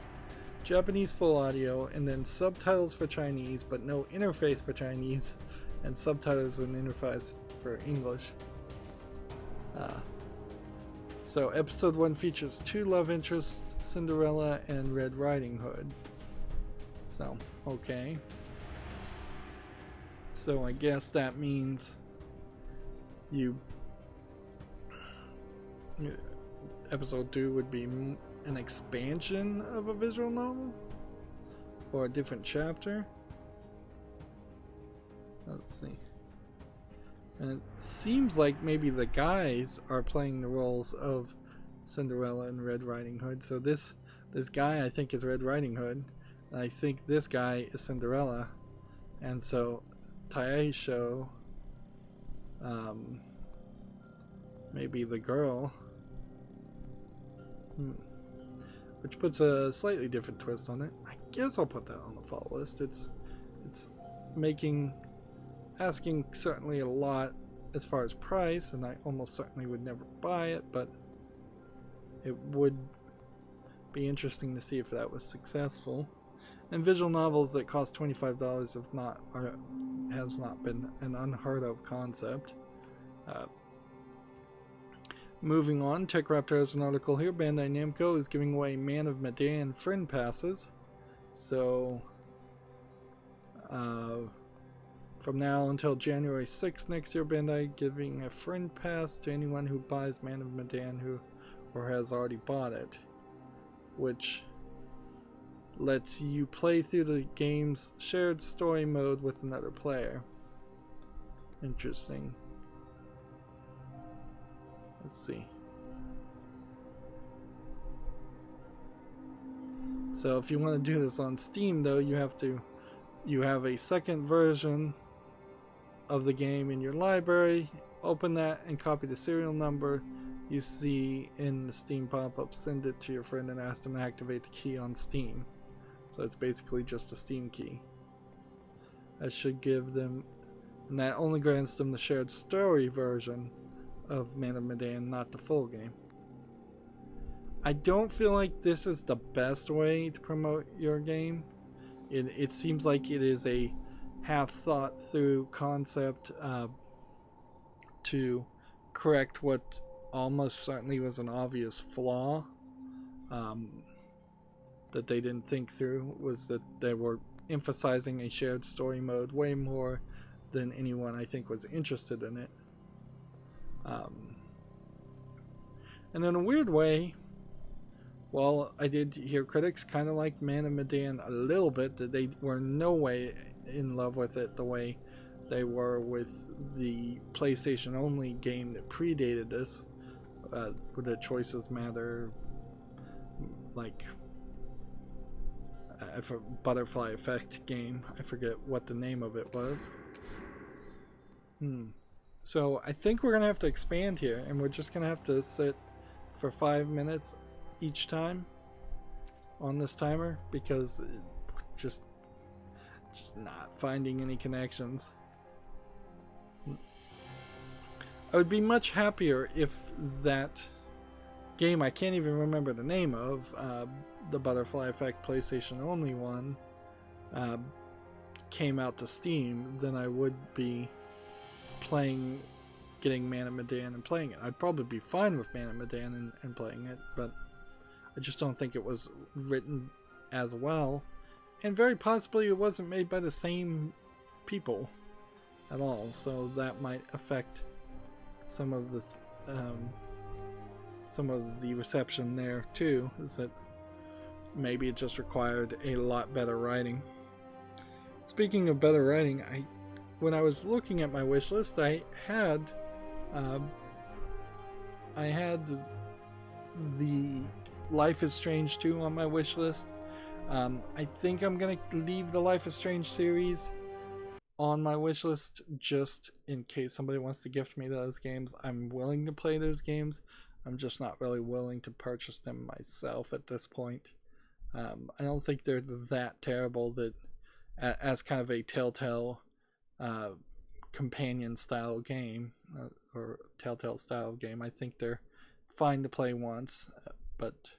Japanese full audio, and then subtitles for Chinese, but no interface for Chinese, and subtitles and interface for English. So episode 1 features 2 love interests, Cinderella and Red Riding Hood. So, okay. So I guess that means episode 2 would be an expansion of a visual novel? Or a different chapter? Let's see. And it seems like maybe the guys are playing the roles of Cinderella and Red Riding Hood. So this guy I think is Red Riding Hood. And I think this guy is Cinderella. And so Taisho, maybe the girl. Which puts a slightly different twist on it. I guess I'll put that on the fall list. It's asking certainly a lot as far as price, and I almost certainly would never buy it, but it would be interesting to see if that was successful. And visual novels that cost $25 has not been an unheard of concept. Moving on, TechRaptor has an article here. Bandai Namco is giving away Man of Medan friend passes. So, from now until January 6th next year, Bandai giving a friend pass to anyone who buys Man of Medan or has already bought it, which lets you play through the game's shared story mode with another player. Interesting. Let's see. So if you want to do this on Steam, though, you have a second version of the game in your library. Open that and copy the serial number you see in the Steam pop-up. Send it to your friend and ask them to activate the key on Steam. So it's basically just a Steam key. That should give them, and that only grants them the shared story version of Man of Medan, not the full game. I don't feel like this is the best way to promote your game. It seems like it is a half thought through concept to correct what almost certainly was an obvious flaw that they didn't think through, was that they were emphasizing a shared story mode way more than anyone I think was interested in it. And in a weird way, well, I did hear critics kind of like Man of Medan a little bit, that they were no way in love with it the way they were with the PlayStation only game that predated this, where the choices matter, like Butterfly Effect game. I forget what the name of it was. So I think we're gonna have to expand here, and we're just gonna have to sit for 5 minutes each time on this timer, because just not finding any connections. I would be much happier if that game I can't even remember the name of, the Butterfly Effect PlayStation only one, came out to Steam, than I would be getting Man of Medan and playing it. I'd probably be fine with Man of Medan and playing it, but I just don't think it was written as well, and very possibly it wasn't made by the same people at all, so that might affect some of the reception there too, is that maybe it just required a lot better writing. Speaking of better writing, when I was looking at my wish list, I had the Life is Strange 2 on my wish list. I think I'm gonna leave the Life is Strange series on my wish list just in case somebody wants to gift me those games. I'm willing to play those games. I'm just not really willing to purchase them myself at this point. I don't think they're that terrible that as kind of a Telltale companion style game, or Telltale style game. I think they're fine to play once, but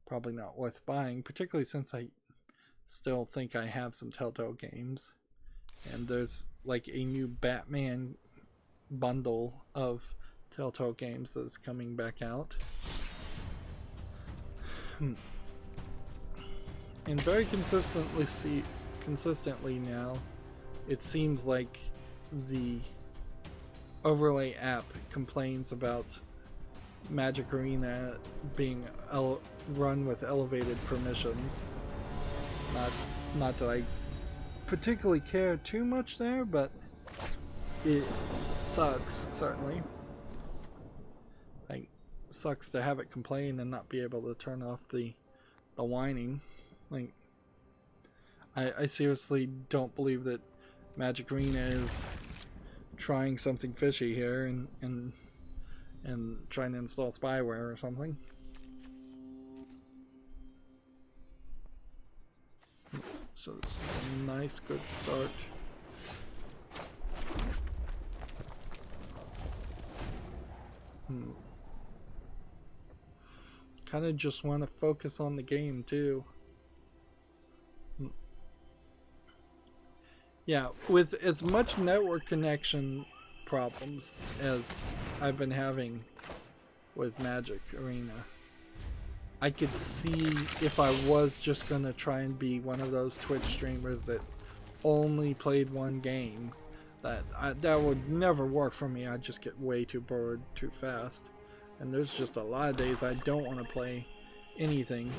probably not worth buying, particularly since I still think I have some Telltale games, and there's like a new Batman bundle of Telltale games that's coming back out. And very consistently now, it seems like the overlay app complains about Magic Arena being run with elevated permissions. Not that I particularly care too much there, but it sucks, certainly. Like, sucks to have it complain and not be able to turn off the whining. Like, I seriously don't believe that Magic Arena is trying something fishy here and trying to install spyware or something. So this is a nice, good start. Kind of just want to focus on the game too. Yeah, with as much network connection problems as I've been having with Magic Arena, I could see if I was just gonna try and be one of those Twitch streamers that only played one game, that would never work for me. I'd just get way too bored too fast. And there's just a lot of days I don't want to play anything.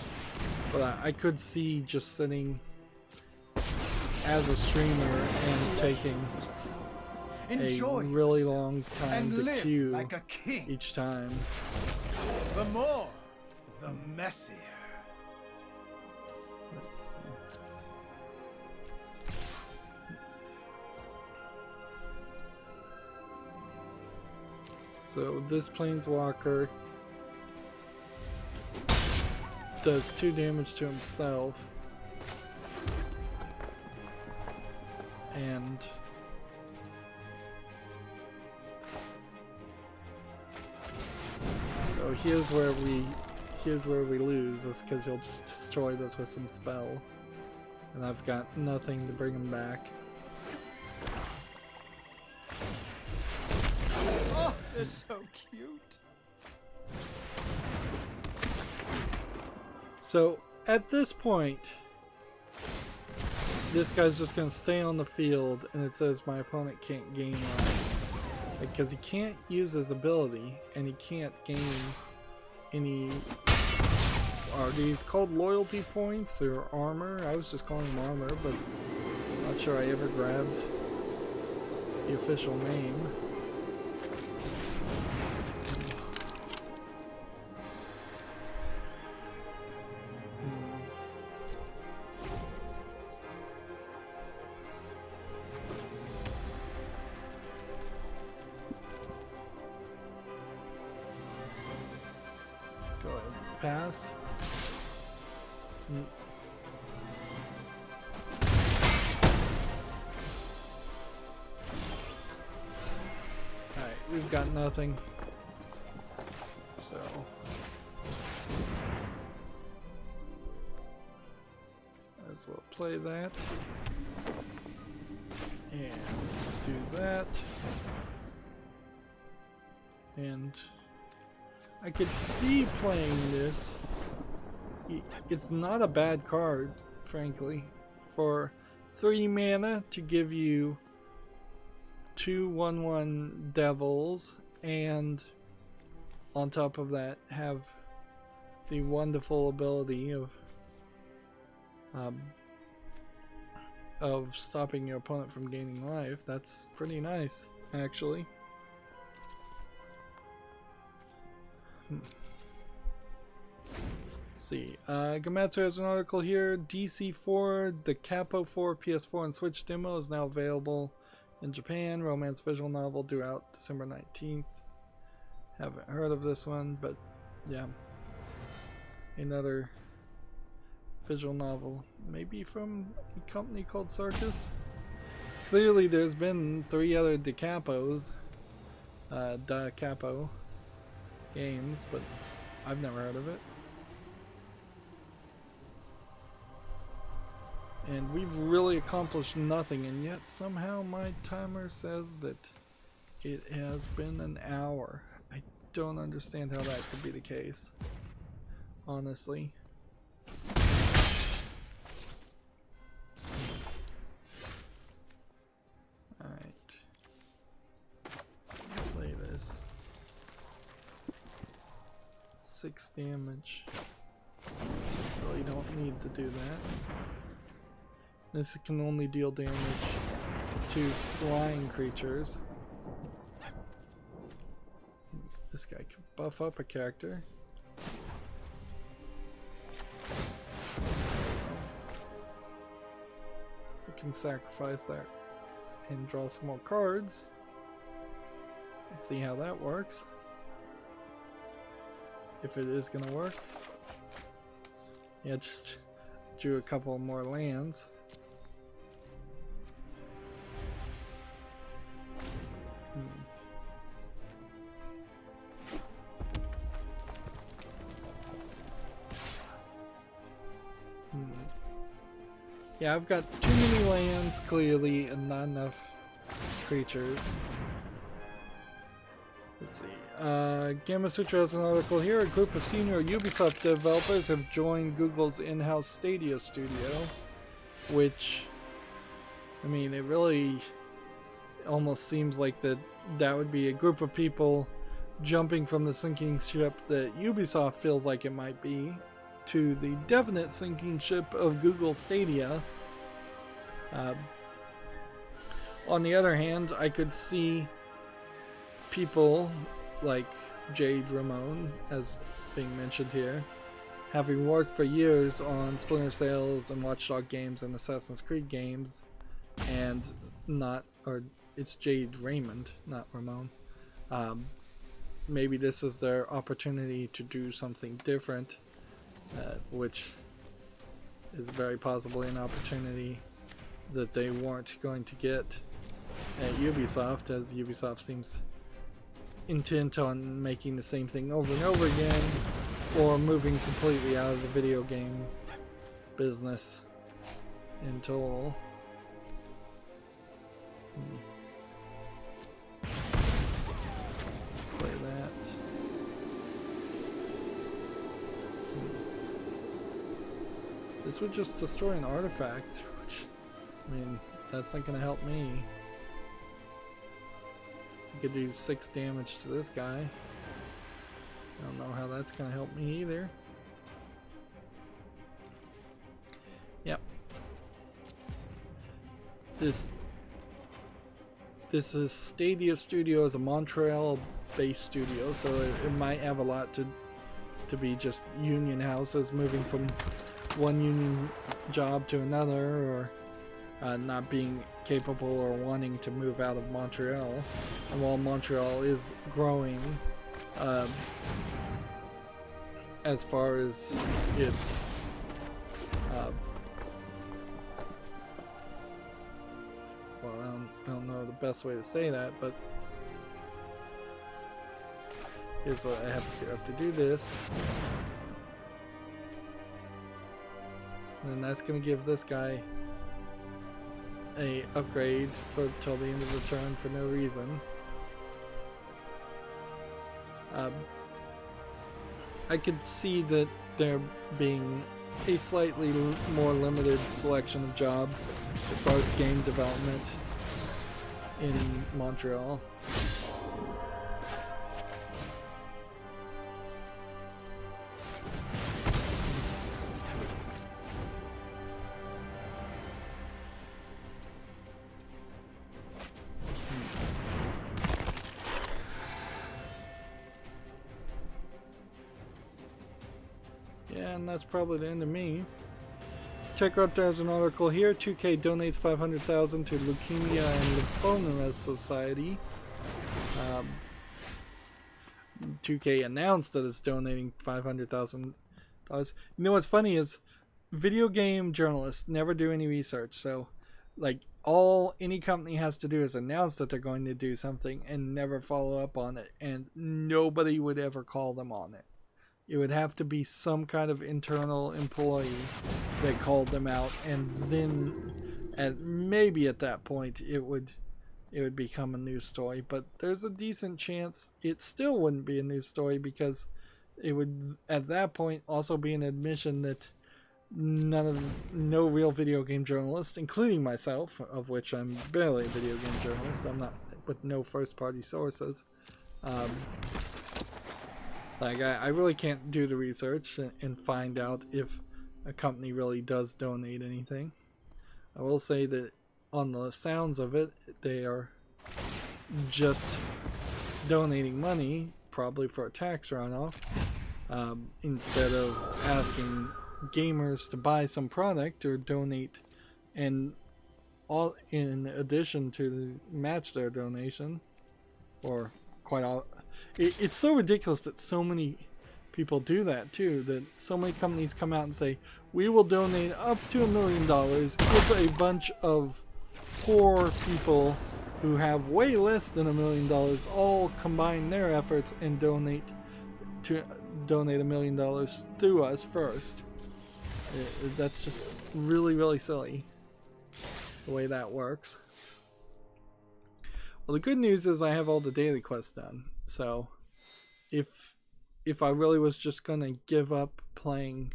But I could see just sitting as a streamer and taking a really long time to queue like a king each time. The more, the messier. Let's see. So this Planeswalker does 2 damage to himself, and so here's where we lose, is because he'll just destroy this with some spell, and I've got nothing to bring him back. They're so cute. So at this point, this guy's just gonna stay on the field, and it says my opponent can't gain life because he can't use his ability, and he can't gain any. Are these called loyalty points or armor? I was just calling them armor, but I'm not sure I ever grabbed the official name. Pass. Alright, we've got nothing. So might as well play that. And do that. And I could see playing this. It's not a bad card, frankly. For 3 mana to give you 2 1/1 devils, and on top of that have the wonderful ability of stopping your opponent from gaining life. That's pretty nice, actually. Let's see. Gamatsu has an article here. DC4, the Capo 4 PS4 and Switch demo is now available in Japan. Romance visual novel due out December 19th. Haven't heard of this one, but yeah. Another visual novel. Maybe from a company called Circus. Clearly there's been 3 other Da Capos. Da Capo games, but I've never heard of it. And we've really accomplished nothing, and yet somehow my timer says that It has been an hour. I don't understand how that could be the case. Honestly. Alright. Play this. 6 damage. Really don't need to do that. This can only deal damage to flying creatures. This guy can buff up a character. We can sacrifice that and draw some more cards. Let's see how that works. If it is gonna work. Yeah, just drew a couple more lands. Yeah, I've got too many lands, clearly, and not enough creatures. Let's see. Gamma Sutra has an article here. A group of senior Ubisoft developers have joined Google's in-house Stadia studio, which, I mean, it really almost seems like that would be a group of people jumping from the sinking ship that Ubisoft feels like it might be to the definite sinking ship of Google Stadia. On the other hand, I could see people like Jade Ramon, as being mentioned here, having worked for years on Splinter Cells and Watchdog games and Assassin's Creed games, and it's Jade Raymond, not Ramon. Maybe this is their opportunity to do something different. Which is very possibly an opportunity that they weren't going to get at Ubisoft, as Ubisoft seems intent on making the same thing over and over again, or moving completely out of the video game business in total. Play that. This would just destroy an artifact, which, I mean, that's not going to help me. I could do 6 damage to this guy. I don't know how that's going to help me either. Yep. This is Stadia Studio, a Montreal-based studio, so it might have a lot to be just union houses moving from one union job to another, or not being capable or wanting to move out of Montreal. And while Montreal is growing as far as its well, I don't know the best way to say that, but here's what I have to do this. And that's going to give this guy a upgrade till the end of the turn for no reason. I could see that there being a slightly more limited selection of jobs as far as game development in Montreal. And that's probably the end of me. TechRaptor has an article here. 2K donates $500,000 to Leukemia and Lymphoma Society. 2K announced that it's donating $500,000. You know what's funny is video game journalists never do any research. So, like, all any company has to do is announce that they're going to do something and never follow up on it, and nobody would ever call them on it. It would have to be some kind of internal employee that called them out, and then maybe at that point it would it would become a news story. But there's a decent chance it still wouldn't be a news story, because it would at that point also be an admission that no real video game journalist, including myself, of which I'm barely a video game journalist, I'm not, with no first party sources, like I really can't do the research and find out if a company really does donate anything. I will say that on the sounds of it, they are just donating money, probably for a tax runoff, instead of asking gamers to buy some product or donate, and all in addition to match their donation, or quite all. It's so ridiculous that so many people do that too, that so many companies come out and say, we will donate up to $1 million if a bunch of poor people who have way less than $1 million all combine their efforts and donate $1 million through us first. That's just really, really silly, the way that works. Well, the good news is I have all the daily quests done, so if I really was just gonna give up playing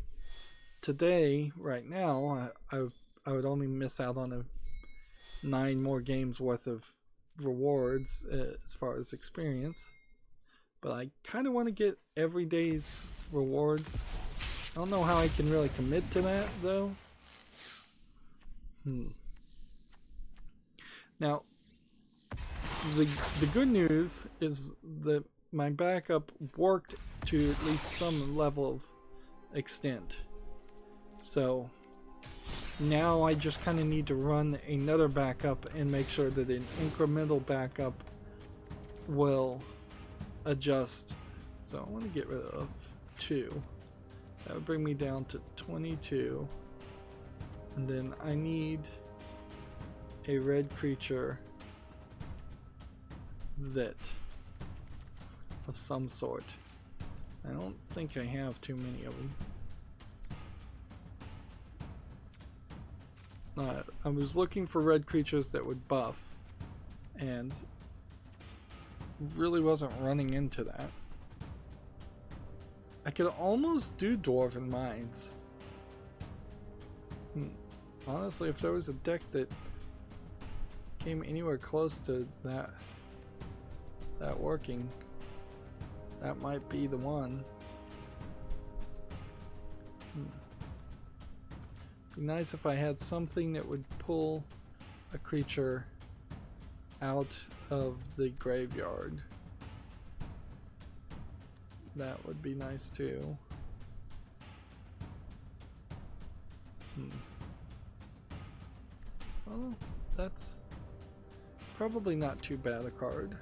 today, right now, I would only miss out on 9 more games worth of rewards as far as experience. But I kind of want to get every day's rewards. I don't know how I can really commit to that, though. Now, the good news is that my backup worked to at least some level of extent. So now I just kind of need to run another backup and make sure that an incremental backup will adjust. So I want to get rid of 2. That would bring me down to 22. And then I need a red creature that of some sort. I don't think I have too many of them. I was looking for red creatures that would buff, and really wasn't running into that. I could almost do Dwarven Mines. Honestly, if there was a deck that came anywhere close to that working, that might be the one. Be nice if I had something that would pull a creature out of the graveyard. That would be nice too. Well, that's probably not too bad a card.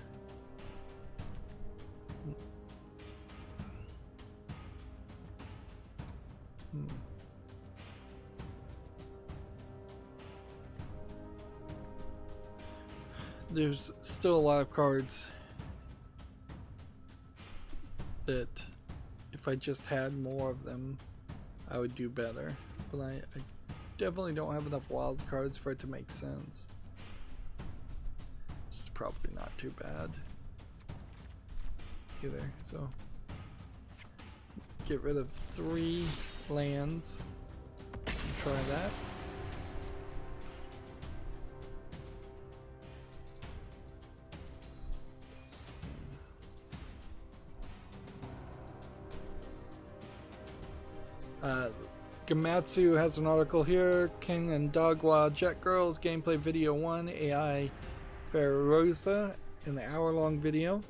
There's still a lot of cards that if I just had more of them, I would do better. But I definitely don't have enough wild cards for it to make sense. This is probably not too bad either. So get rid of 3 lands. Try that. Gamatsu has an article here. King and Dogwa Jet Girls gameplay video 1 AI Feroza, an hour-long video.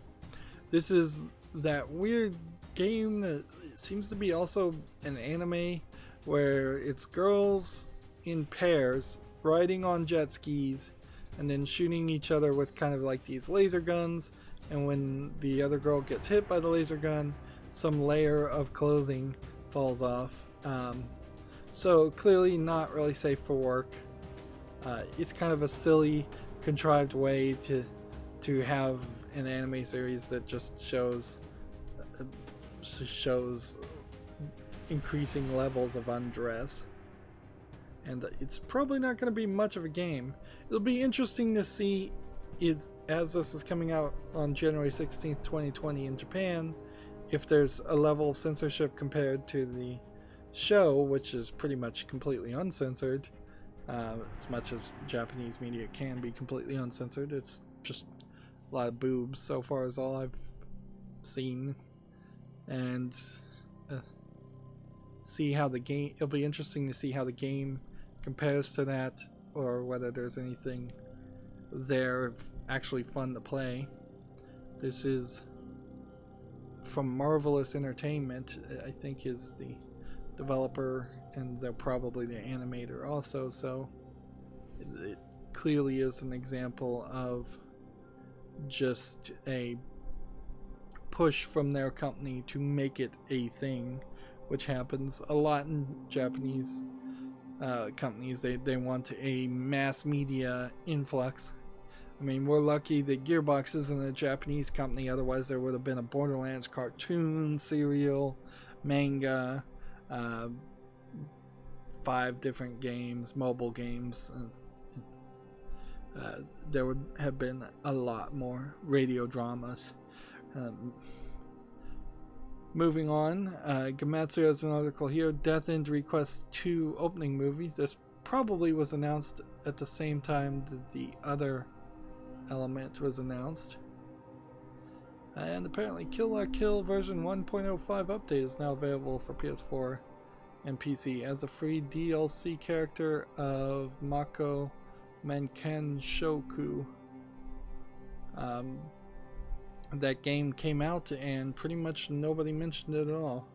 This is that weird game that seems to be also an anime where it's girls in pairs riding on jet skis and then shooting each other with kind of like these laser guns, and when the other girl gets hit by the laser gun, some layer of clothing falls off. So clearly not really safe for work. It's kind of a silly, contrived way to have an anime series that just shows increasing levels of undress, and it's probably not going to be much of a game. It'll be interesting to see is, as this is coming out on January 16th, 2020 in Japan, if there's a level of censorship compared to the show, which is pretty much completely uncensored, as much as Japanese media can be completely uncensored, it's just a lot of boobs so far is all I've seen. And see how the game, it'll be interesting to see how the game compares to that, or whether there's anything there actually fun to play. This is from Marvelous Entertainment, I think, is the developer, and they're probably the animator also, so it clearly is an example of just a push from their company to make it a thing, which happens a lot in Japanese companies. They want a mass media influx. I mean, we're lucky that Gearbox isn't a Japanese company, otherwise there would have been a Borderlands cartoon, serial, manga, 5 different games, mobile games. There would have been a lot more radio dramas. Moving on, Gamatsu has an article here, Death End Request 2 opening movie. This probably was announced at the same time that the other element was announced. And apparently Kill La Kill version 1.05 update is now available for PS4 and PC as a free DLC character of Mako Manken Shoku. That game came out and pretty much nobody mentioned it at all.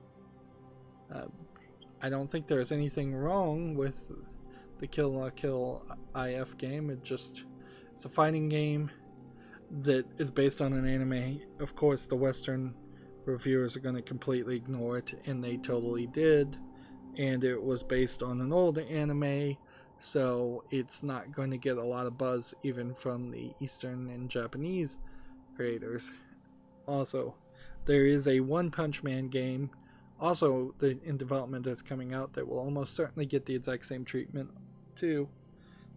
I don't think there's anything wrong with the Kill La Kill IF game. It's a fighting game that is based on an anime. Of course, the Western reviewers are going to completely ignore it, and they totally did. And it was based on an old anime, so it's not going to get a lot of buzz even from the Eastern and Japanese creators. Also, there is a One Punch Man game also in development that's coming out that will almost certainly get the exact same treatment too.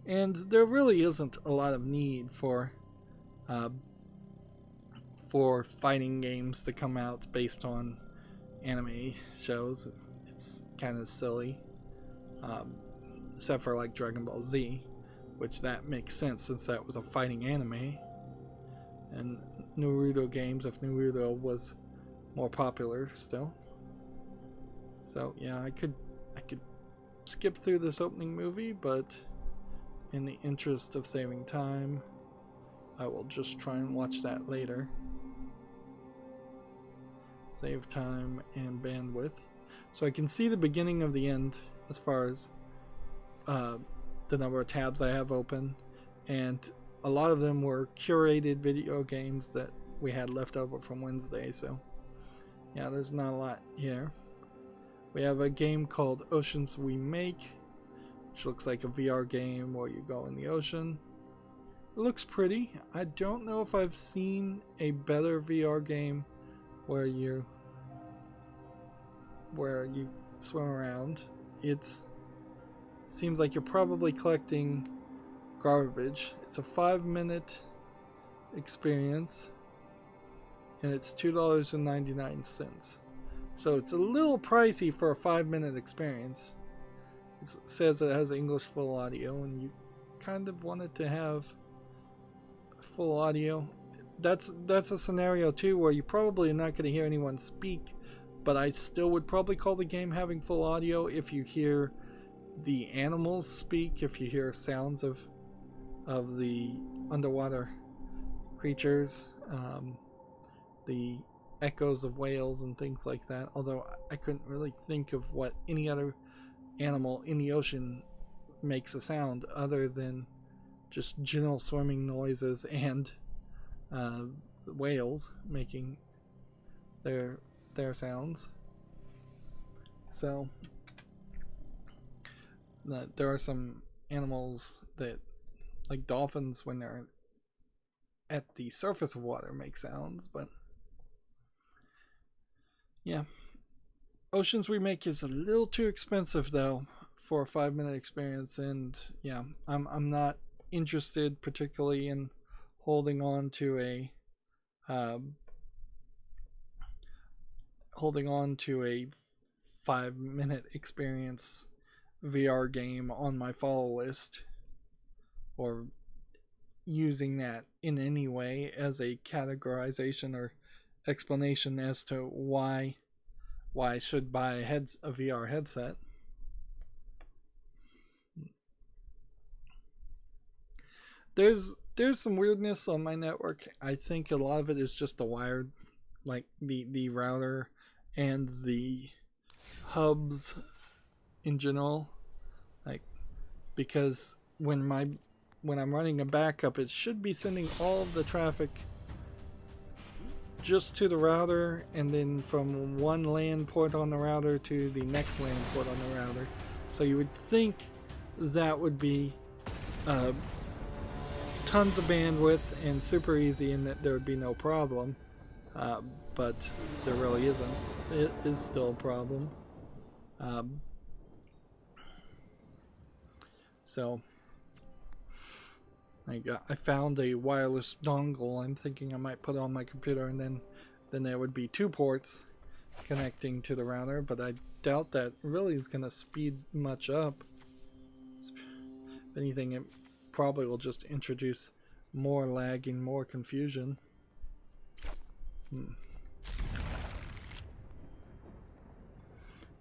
And there really isn't a lot of need for fighting games to come out based on anime shows. It's kind of silly, except for like Dragon Ball Z, which that makes sense since that was a fighting anime. And Naruto games, if Naruto was more popular still. So yeah, I could skip through this opening movie, but in the interest of saving time, I will just try and watch that later. Save time and bandwidth. So I can see the beginning of the end as far as the number of tabs I have open, and a lot of them were curated video games that we had left over from Wednesday, so yeah, there's not a lot here. We have a game called Oceans We Make, which looks like a VR game where you go in the ocean. It looks pretty. I don't know if I've seen a better VR game where you swim around. It seems like you're probably collecting garbage. It's a 5-minute experience, and it's $2.99. So it's a little pricey for a 5-minute experience. It says it has English full audio, and you kind of want it to have full audio. That's a scenario too where you probably are not going to hear anyone speak, but I still would probably call the game having full audio if you hear the animals speak, if you hear sounds of the underwater creatures, the echoes of whales and things like that. Although I couldn't really think of what any other animal in the ocean makes a sound other than just general swimming noises and whales making their sounds. So there are some animals that, like dolphins, when they're at the surface of water, make sounds, but yeah. Oceans We Make is a little too expensive though for a 5-minute experience, and yeah, I'm not interested particularly in holding on to a holding on to a 5-minute experience VR game on my follow list, or using that in any way as a categorization or explanation as to why I should buy a VR headset. There's some weirdness on my network. I think a lot of it is just the wired, like the router and the hubs in general, like, because when I'm running a backup, it should be sending all of the traffic just to the router, and then from one LAN port on the router to the next LAN port on the router. So you would think that would be tons of bandwidth and super easy, and that there would be no problem, but there really isn't. It is still a problem. So I found a wireless dongle. I'm thinking I might put it on my computer, and then there would be 2 ports connecting to the router, but I doubt that really is going to speed much up. If anything, it probably will just introduce more lagging, more confusion.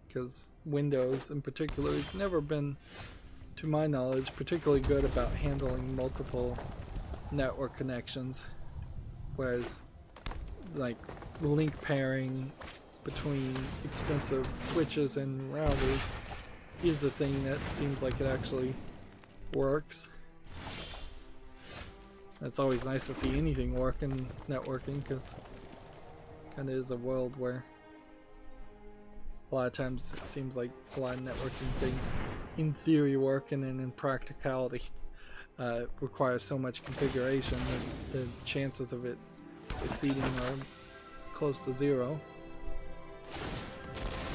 Because Windows in particular has never been, to my knowledge, particularly good about handling multiple network connections, whereas like link pairing between expensive switches and routers is a thing that seems like it actually works. It's always nice to see anything work in networking, because it kind of is a world where a lot of times it seems like a lot of networking things in theory work, and then in practicality requires so much configuration that the chances of it succeeding are close to 0.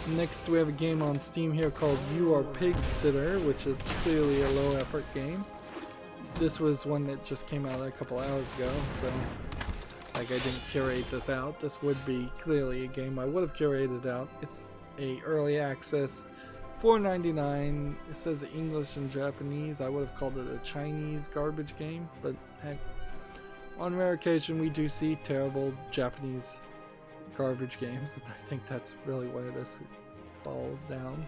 Next we have a game on Steam here called You Are Pig Sitter, which is clearly a low effort game. This was one that just came out a couple hours ago, so like I didn't curate this out. This would be clearly a game I would have curated out. It's a early access, $4.99. It says English and Japanese. I would have called it a Chinese garbage game, but heck, on rare occasion we do see terrible Japanese garbage games, and I think that's really where this falls down.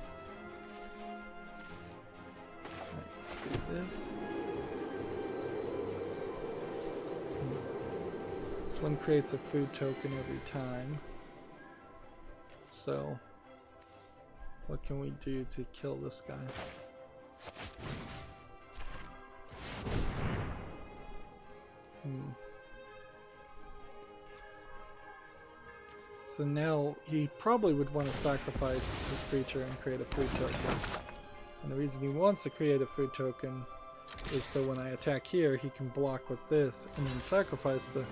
Right, let's do this. This one creates a food token every time. So what can we do to kill this guy? So now he probably would want to sacrifice this creature and create a food token. And the reason he wants to create a food token is so when I attack here, he can block with this and then sacrifice the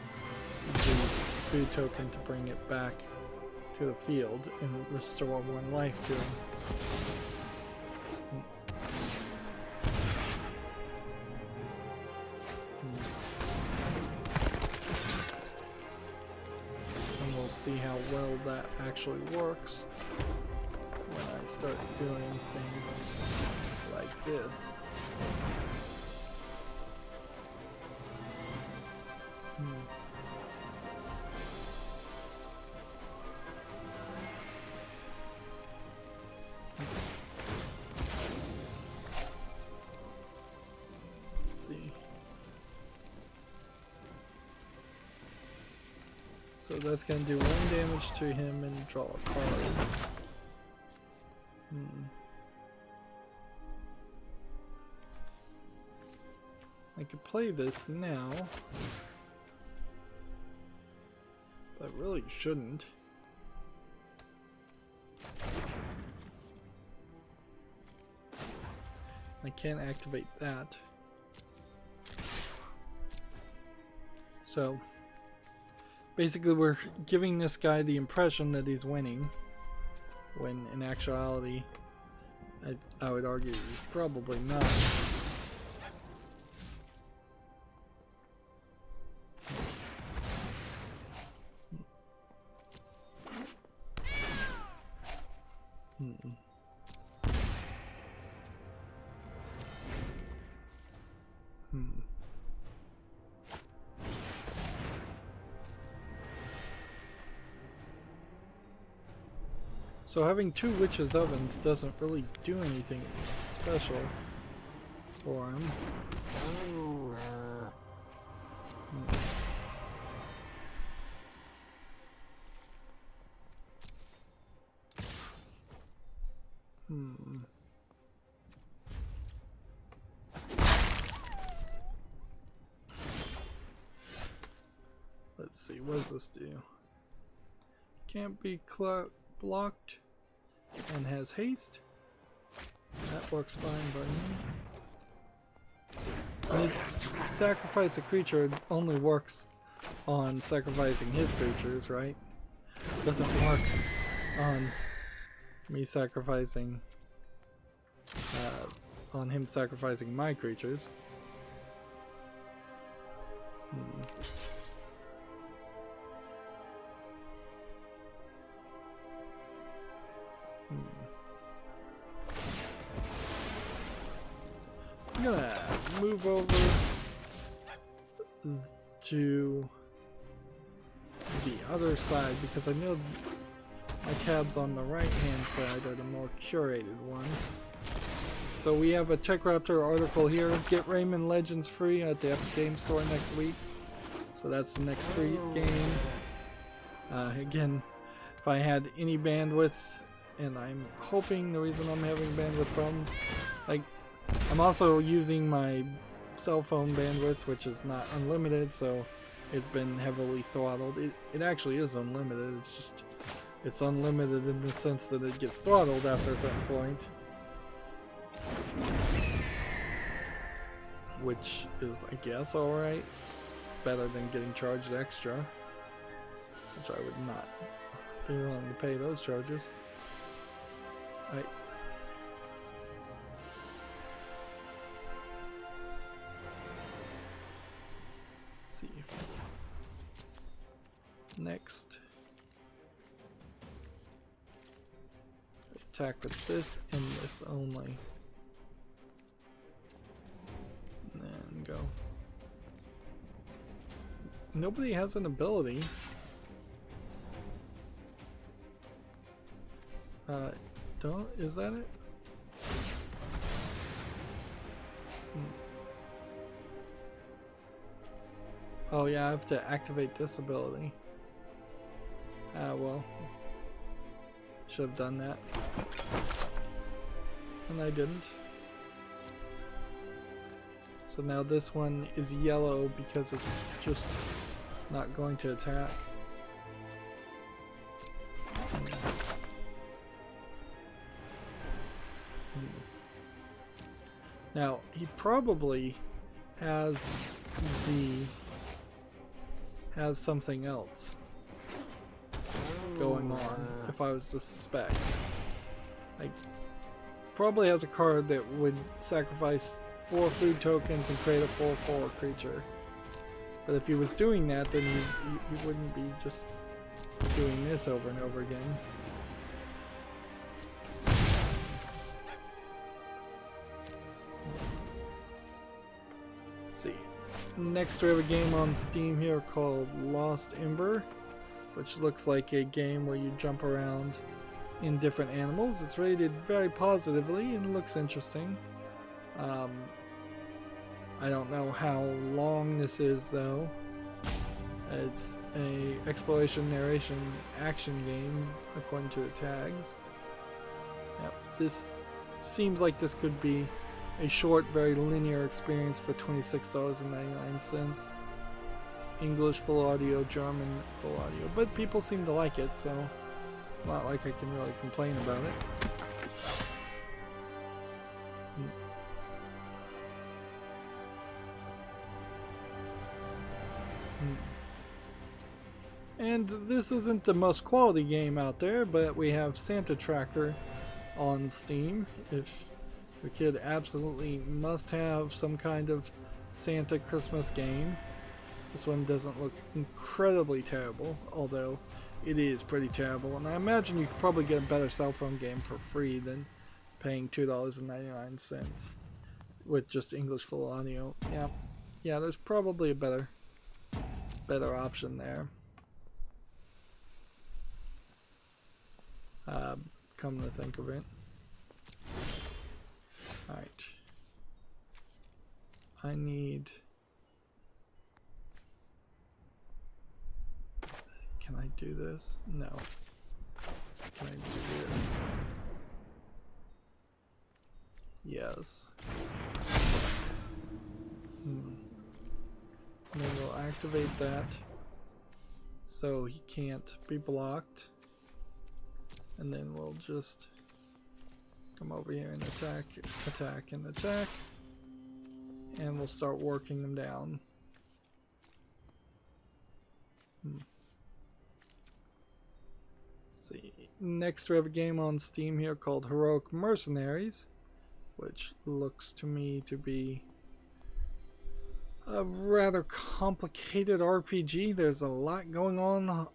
food token to bring it back to the field and restore 1 life to him. And we'll see how well that actually works when I start doing things like this. So that's going to do 1 damage to him and draw a card. I could play this now, but really shouldn't. I can't activate that. So basically we're giving this guy the impression that he's winning, when in actuality I would argue he's probably not. So having 2 witches ovens doesn't really do anything special for him. Let's see, what does this do? Can't be blocked and has haste. That works fine by me. Sacrifice a creature only works on sacrificing his creatures, right? Doesn't work on me sacrificing on him sacrificing my creatures. I'm gonna move over to the other side because I know my tabs on the right hand side are the more curated ones. So we have a TechRaptor article here. Get Rayman Legends free at the Epic Game Store next week. So that's the next free game. Again, if I had any bandwidth, and I'm hoping the reason I'm having bandwidth problems, like I'm also using my cell phone bandwidth, which is not unlimited, so it's been heavily throttled. It actually is unlimited, it's just it's unlimited in the sense that it gets throttled after a certain point, which is, I guess, alright. It's better than getting charged extra, which I would not be willing to pay those charges. Alright. See if next attack with this and this only, and then go. Nobody has an ability. Is that it? Oh yeah, I have to activate this ability. Well, should have done that, and I didn't. So now this one is yellow because it's just not going to attack. Now he probably has something else going on, if I was to suspect. Like, probably has a card that would sacrifice 4 food tokens and create a 4/4 creature. But if he was doing that, then he wouldn't be just doing this over and over again. Let's see. Next we have a game on Steam here called Lost Ember, which looks like a game where you jump around in different animals. It's rated very positively and looks interesting. I don't know how long this is though. It's a exploration, narration, action game according to the tags. Yep, this seems like this could be a short, very linear experience for $26.99. English full audio, German full audio, but people seem to like it, so it's not like I can really complain about it. And this isn't the most quality game out there, but we have Santa Tracker on Steam. If your kid absolutely must have some kind of Santa Christmas game. This one doesn't look incredibly terrible, although it is pretty terrible. And I imagine you could probably get a better cell phone game for free than paying $2.99 with just English full audio. Yeah, there's probably a better option there. come to think of it. Alright. I need... Can I do this? No. Can I do this? Yes. And then we'll activate that so he can't be blocked. And then we'll just come over here and attack, attack, and attack. And we'll start working them down. See. Next we have a game on Steam here called Heroic Mercenaries, which looks to me to be a rather complicated RPG. There's a lot going on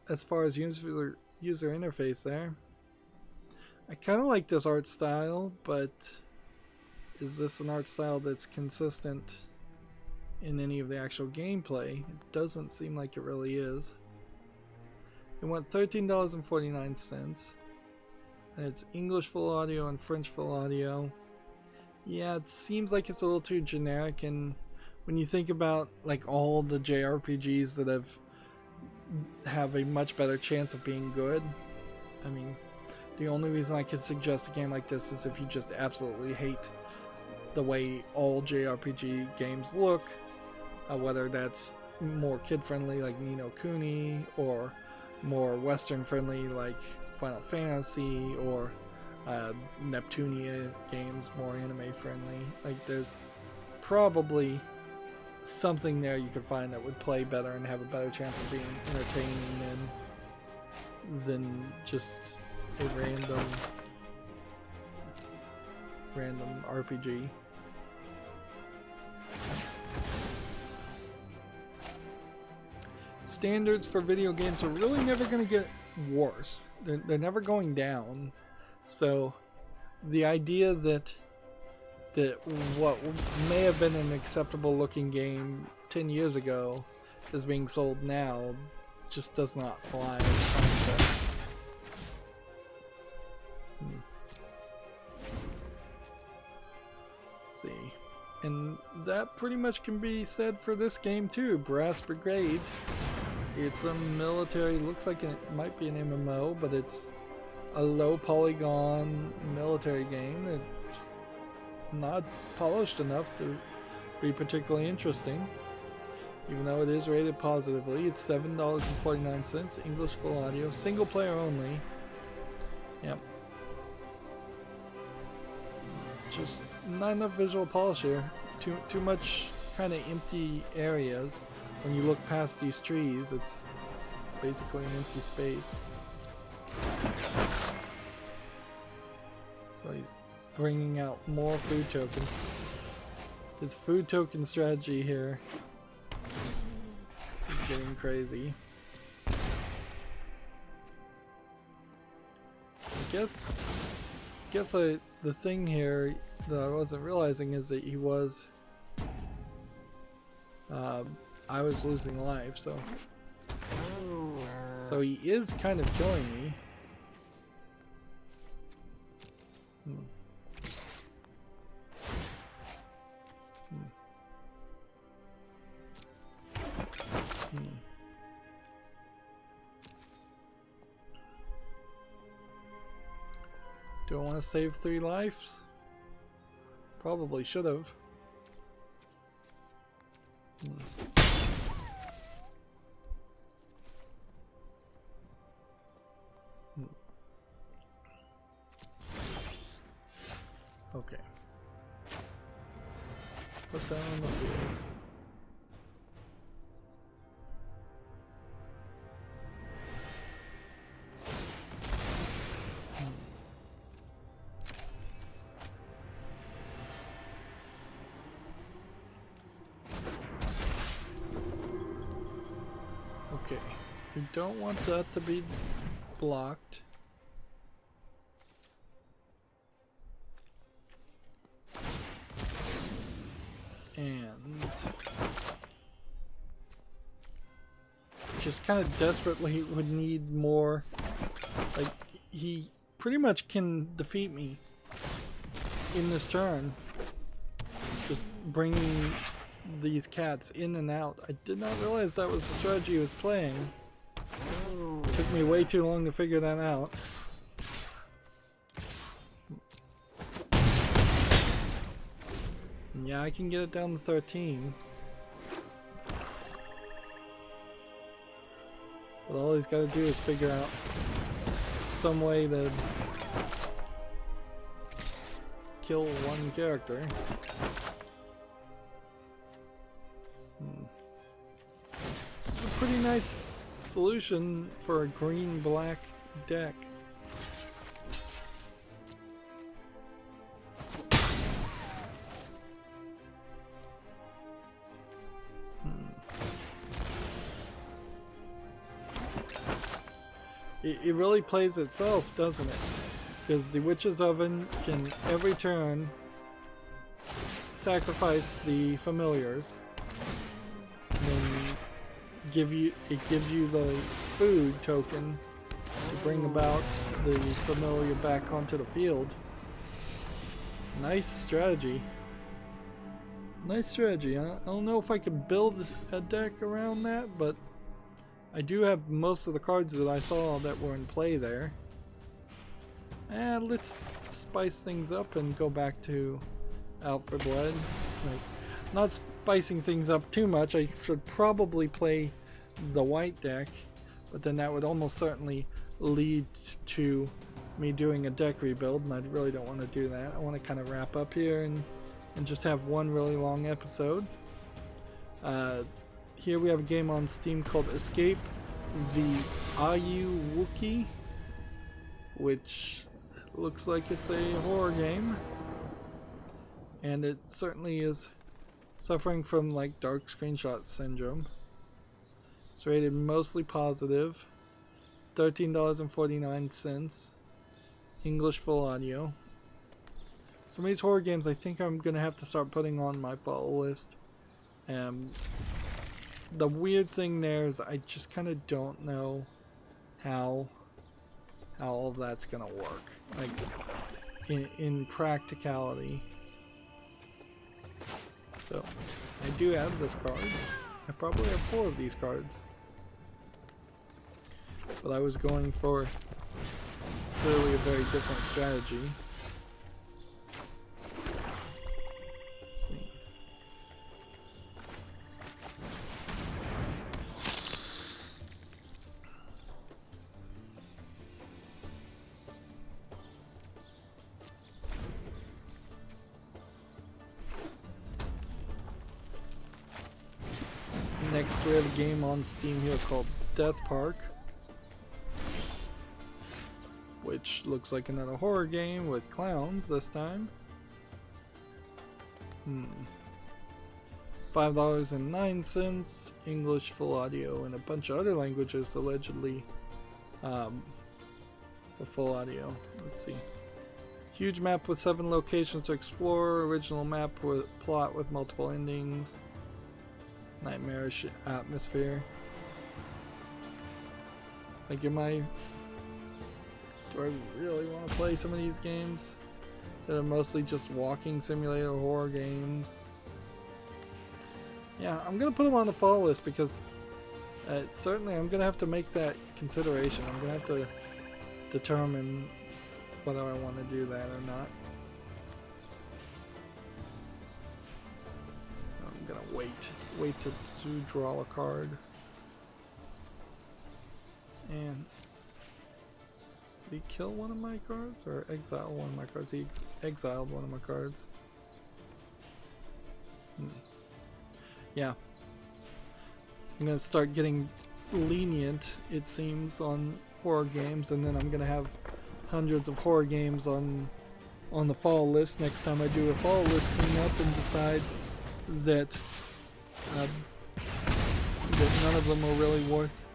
as far as user interface there. I kind of like this art style, but is this an art style that's consistent in any of the actual gameplay? It doesn't seem like it really is. It went $13.49, and it's English full audio and French full audio. Yeah, it seems like it's a little too generic, and when you think about like all the JRPGs that have a much better chance of being good, I mean, the only reason I could suggest a game like this is if you just absolutely hate the way all JRPG games look, whether that's more kid-friendly like Ni no Kuni, or more Western-friendly like Final Fantasy, or Neptunia games, more anime-friendly. Like, there's probably something there you could find that would play better and have a better chance of being entertaining than just a random RPG. Standards for video games are really never going to get worse. They're never going down. So the idea that what may have been an acceptable looking game 10 years ago is being sold now just does not fly as a concept. Let's see. And that pretty much can be said for this game too. Brass Brigade. It's a military, looks like it might be an MMO, but it's a low polygon military game that's not polished enough to be particularly interesting, even though it is rated positively. It's $7.49, English full audio, single player only. Yep. Just not enough visual polish here. Too much kind of empty areas. When you look past these trees, it's basically an empty space. So he's bringing out more food tokens. His food token strategy here is getting crazy. I guess the thing here that I wasn't realizing is that he was I was losing life, so he is kind of killing me. Do I want to save 3 lives? Probably should have. Okay. Put that on the field. Okay. We don't want that to be blocked. And just kind of desperately would need more. Like, he pretty much can defeat me in this turn. Just bringing these cats in and out. I did not realize that was the strategy he was playing. Took me way too long to figure that out. Yeah, I can get it down to 13. But all he's got to do is figure out some way to kill one character. This is a pretty nice solution for a green-black deck. It really plays itself, doesn't it? Because the Witch's Oven can every turn sacrifice the familiars, and then it gives you the food token to bring about the familiar back onto the field. Nice strategy. Nice strategy. I don't know if I could build a deck around that, but I do have most of the cards that I saw that were in play there. And let's spice things up and go back to Out for Blood. Like, not spicing things up too much. I should probably play the white deck, but then that would almost certainly lead to me doing a deck rebuild, and I really don't want to do that. I want to kind of wrap up here and just have one really long episode. Here we have a game on Steam called Escape the Ayuwoki, which looks like it's a horror game, and it certainly is suffering from like dark screenshot syndrome. It's rated mostly positive, $13.49, English full audio. Some of these horror games I think I'm gonna have to start putting on my follow list. The weird thing there is I just kind of don't know how all of that's gonna work, like in practicality. So I do have this card. I probably have 4 of these cards, but I was going for clearly a very different strategy. Next we have a game on Steam here called Death Park, which looks like another horror game with clowns this time. $5.09, English full audio, and a bunch of other languages allegedly the full audio. Let's see. Huge map with 7 locations to explore, original map with plot with multiple endings. Nightmarish atmosphere. Like, do I really want to play some of these games that are mostly just walking simulator horror games? Yeah, I'm gonna put them on the follow list because certainly I'm gonna have to make that consideration. I'm gonna have to determine whether I want to do that or not. I'm gonna wait to draw a card. And did he kill one of my cards or exile one of my cards? He exiled one of my cards. Yeah. I'm gonna start getting lenient, it seems, on horror games, and then I'm gonna have hundreds of horror games on the fall list next time I do a fall list cleanup and decide that none of them are really worth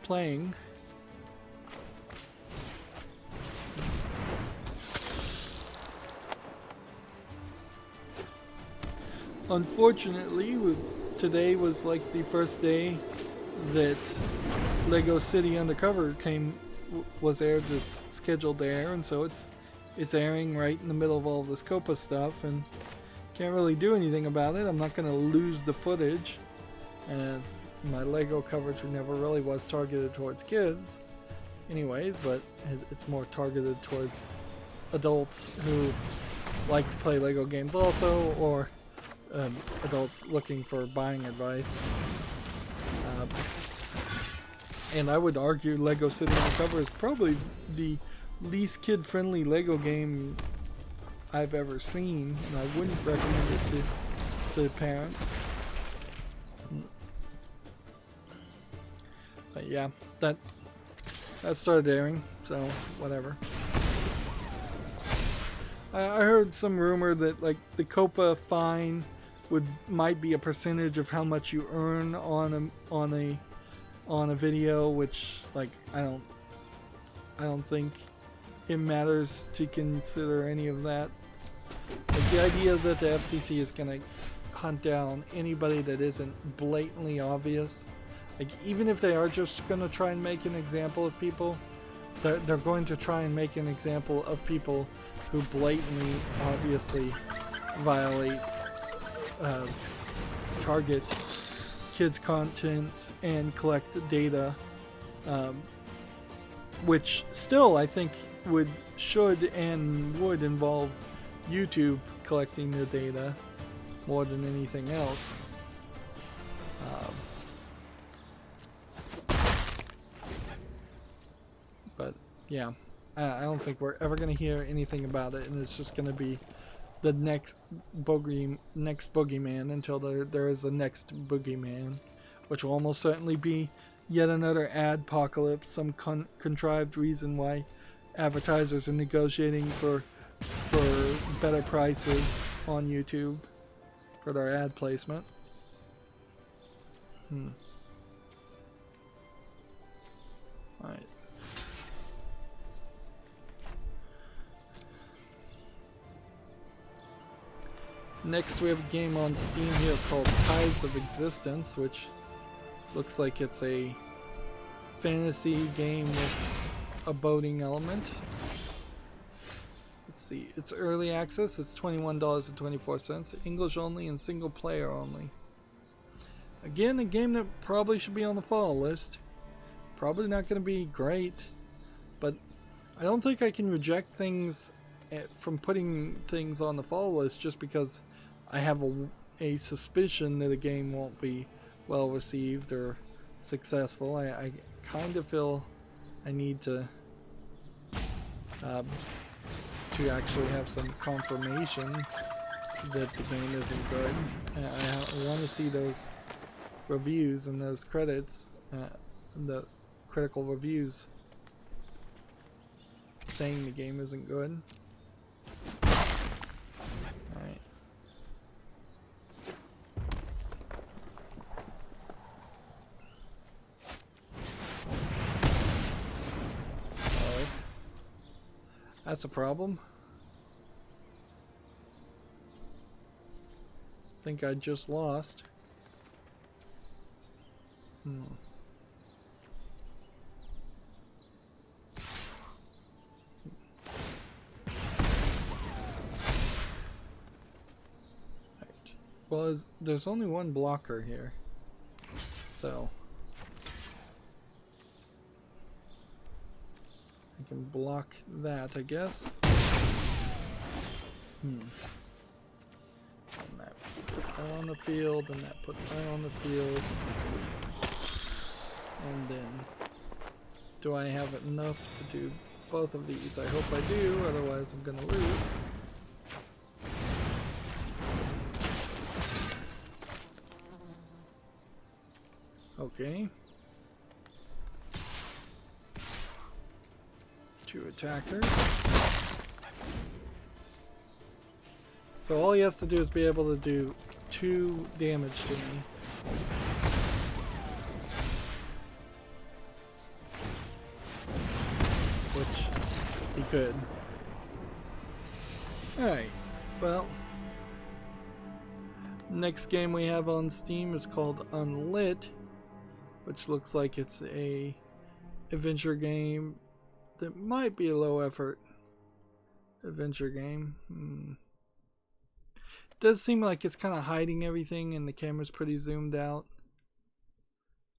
playing. Unfortunately, today was like the first day that Lego City Undercover came was aired this scheduled to air, and so it's airing right in the middle of all this Copa stuff, and can't really do anything about it. I'm not going to lose the footage, and my Lego coverage never really was targeted towards kids anyways, but it's more targeted towards adults who like to play Lego games also, or adults looking for buying advice. And I would argue Lego Sitting on Cover is probably the least kid-friendly Lego game I've ever seen, and I wouldn't recommend it to parents. But yeah, that started airing, so whatever. I heard some rumor that like the Copa fine might be a percentage of how much you earn on a video, which like I don't think it matters to consider any of that. Like the idea that the FCC is gonna hunt down anybody that isn't blatantly obvious, like even if they are just gonna try and make an example of people, they're going to try and make an example of people who blatantly, obviously violate, target kids' content and collect data, which still I think should and would involve YouTube collecting the data more than anything else. But yeah, I don't think we're ever going to hear anything about it, and it's just going to be the next boogeyman until there is a next boogeyman, which will almost certainly be yet another adpocalypse, some contrived reason why advertisers are negotiating for better prices on YouTube for their ad placement. Alright. Next we have a game on Steam here called Tides of Existence, which looks like it's a fantasy game with a boating element. Let's see, it's early access, it's $21.24, English only and single player only. Again, a game that probably should be on the fall list. Probably not going to be great, but I don't think I can reject things from putting things on the fall list just because I have a suspicion that a game won't be well received or successful. I kind of feel I need to actually have some confirmation that the game isn't good. I want to see those reviews and those credits, the critical reviews saying the game isn't good. Alright. Oh. That's a problem. I think I just lost. Well, there's only one blocker here, so I can block that, I guess. And that puts that on the field, and that puts that on the field. And then, do I have enough to do both of these? I hope I do, otherwise I'm gonna lose. Okay. 2 attackers. So all he has to do is be able to do 2 damage to me. Which he could. Alright, well. Next game we have on Steam is called Unlit, which looks like it's a adventure game that might be a low effort adventure game. It does seem like it's kind of hiding everything and the camera's pretty zoomed out.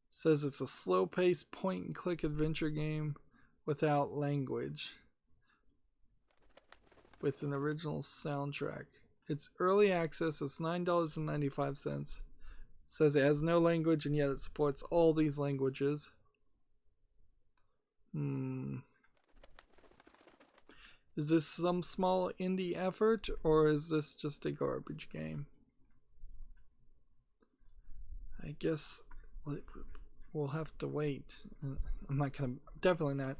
It says it's a slow-paced point-and-click adventure game without language, with an original soundtrack. It's early access. It's $9.95. It says it has no language and yet it supports all these languages. Is this some small indie effort, or is this just a garbage game? I guess we'll have to wait. I'm not gonna, definitely not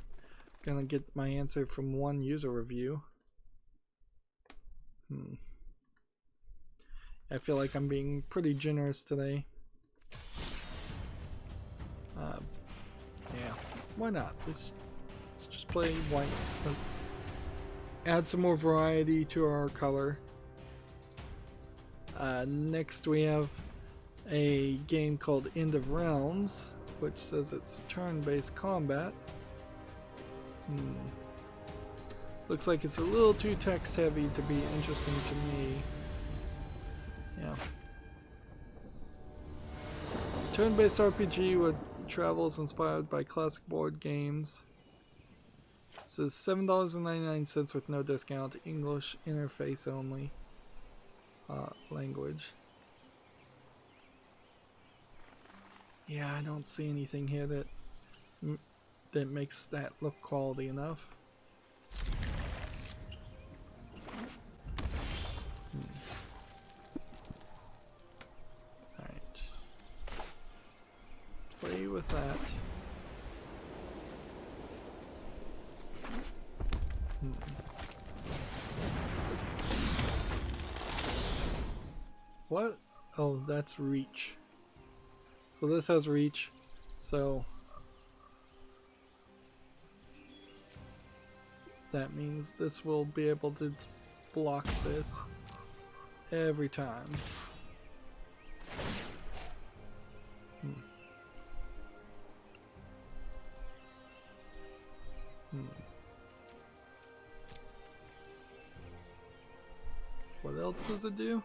gonna get my answer from one user review. I feel like I'm being pretty generous today. Yeah, why not? Let's just play white. Let's add some more variety to our color. Next we have a game called End of Realms, which says it's turn-based combat. Looks like it's a little too text-heavy to be interesting to me. Yeah. Turn-based RPG with travels inspired by classic board games. It says $7.99 with no discount. English interface only. Language. Yeah, I don't see anything here that makes that look quality enough. Alright. Play with that. What? Oh, that's reach. So this has reach. So that means this will be able to block this every time. What else does it do?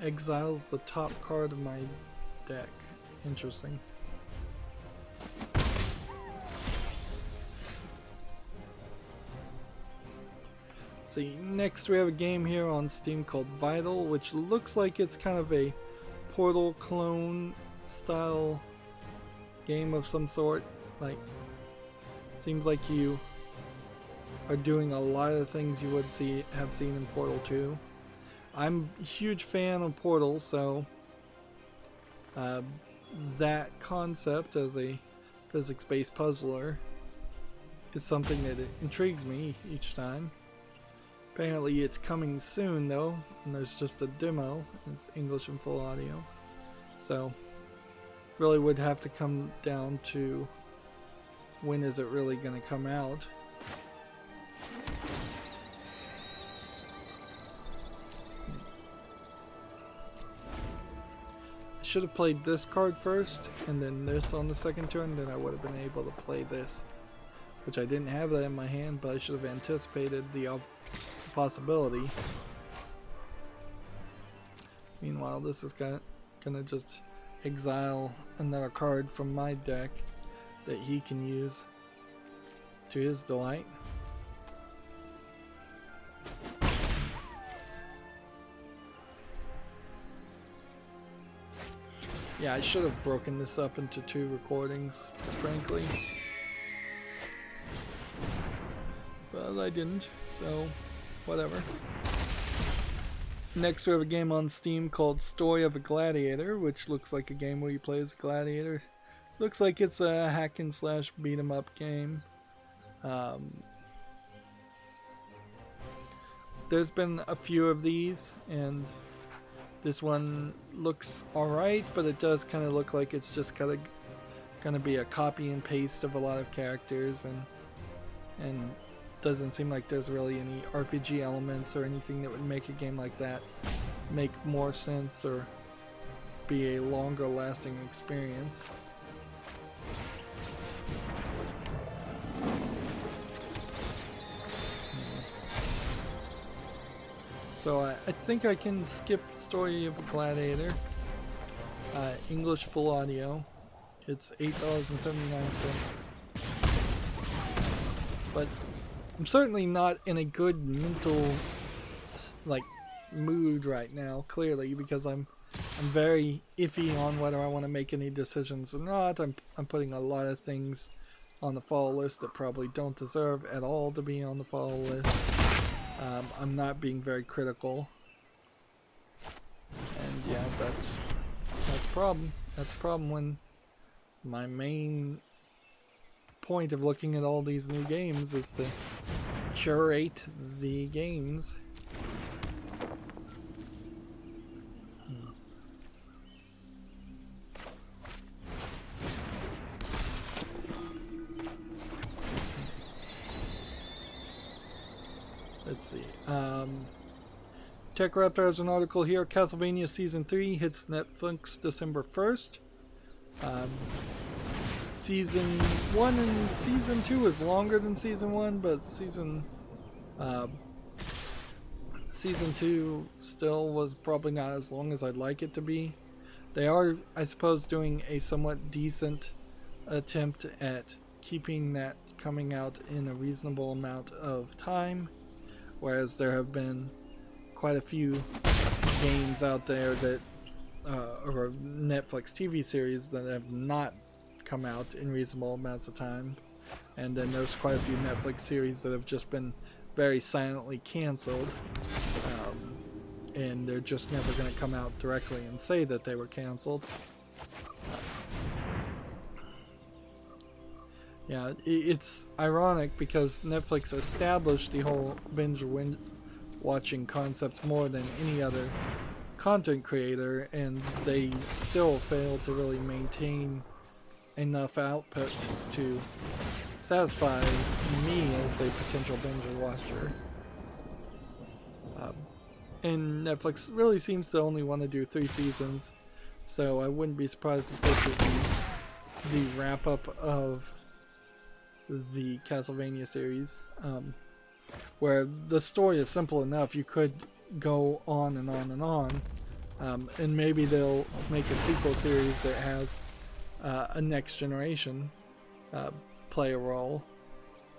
Exiles the top card of my deck. Interesting. See, next we have a game here on Steam called Vital, which looks like it's kind of a Portal clone style game of some sort. Like, seems like you are doing a lot of the things you would have seen in Portal 2. I'm a huge fan of Portal, so that concept as a physics-based puzzler is something that intrigues me each time. Apparently it's coming soon though, and there's just a demo. It's English and full audio. So really would have to come down to when is it really going to come out. I should have played this card first and then this on the second turn, then I would have been able to play this. Which I didn't have that in my hand, but I should have anticipated the possibility. Meanwhile, this is gonna just exile another card from my deck that he can use to his delight. Yeah, I should have broken this up into 2 recordings, frankly. But I didn't, so whatever. Next we have a game on Steam called Story of a Gladiator, which looks like a game where you play as a gladiator. Looks like it's a hack and slash beat 'em up game. There's been a few of these, and this one looks alright, but it does kind of look like it's just kind of gonna be a copy and paste of a lot of characters and doesn't seem like there's really any RPG elements or anything that would make a game like that make more sense or be a longer lasting experience. So I think I can skip Story of a Gladiator. English full audio. It's $8.79. But I'm certainly not in a good mental mood right now, clearly, because I'm very iffy on whether I want to make any decisions or not. I'm putting a lot of things on the follow list that probably don't deserve at all to be on the follow list. I'm not being very critical, and yeah, that's a problem. That's a problem when my main point of looking at all these new games is to curate the games. Let's see. Tech Raptor has an article here. Castlevania Season 3 hits Netflix December 1st. Season 1 and Season 2 is longer than Season 1, but Season 2 still was probably not as long as I'd like it to be. They are, I suppose, doing a somewhat decent attempt at keeping that coming out in a reasonable amount of time. Whereas there have been quite a few games out there that, or Netflix TV series that have not come out in reasonable amounts of time. And then there's quite a few Netflix series that have just been very silently canceled. And they're just never going to come out directly and say that they were canceled. Yeah, it's ironic because Netflix established the whole binge watching concept more than any other content creator, and they still fail to really maintain enough output to satisfy me as a potential binge watcher. And Netflix really seems to only want to do 3 seasons, so I wouldn't be surprised if this is the wrap up of the Castlevania series, where the story is simple enough. You could go on and on and on, and maybe they'll make a sequel series that has a next generation play a role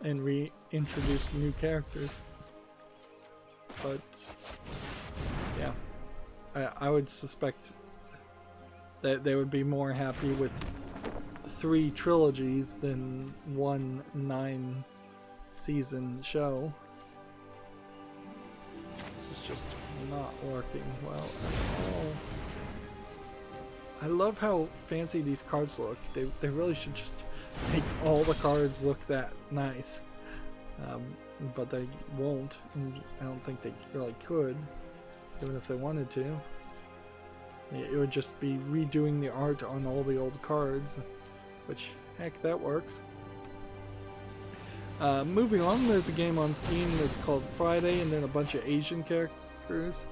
and reintroduce new characters. But yeah, I would suspect that they would be more happy with 3 trilogies than 1 9-season show. This is just not working well at all. I love how fancy these cards look. They really should just make all the cards look that nice. But they won't, and I don't think they really could, even if they wanted to. It would just be redoing the art on all the old cards. Which, heck, that works. Moving on, there's a game on Steam that's called Friday, and then a bunch of Asian characters.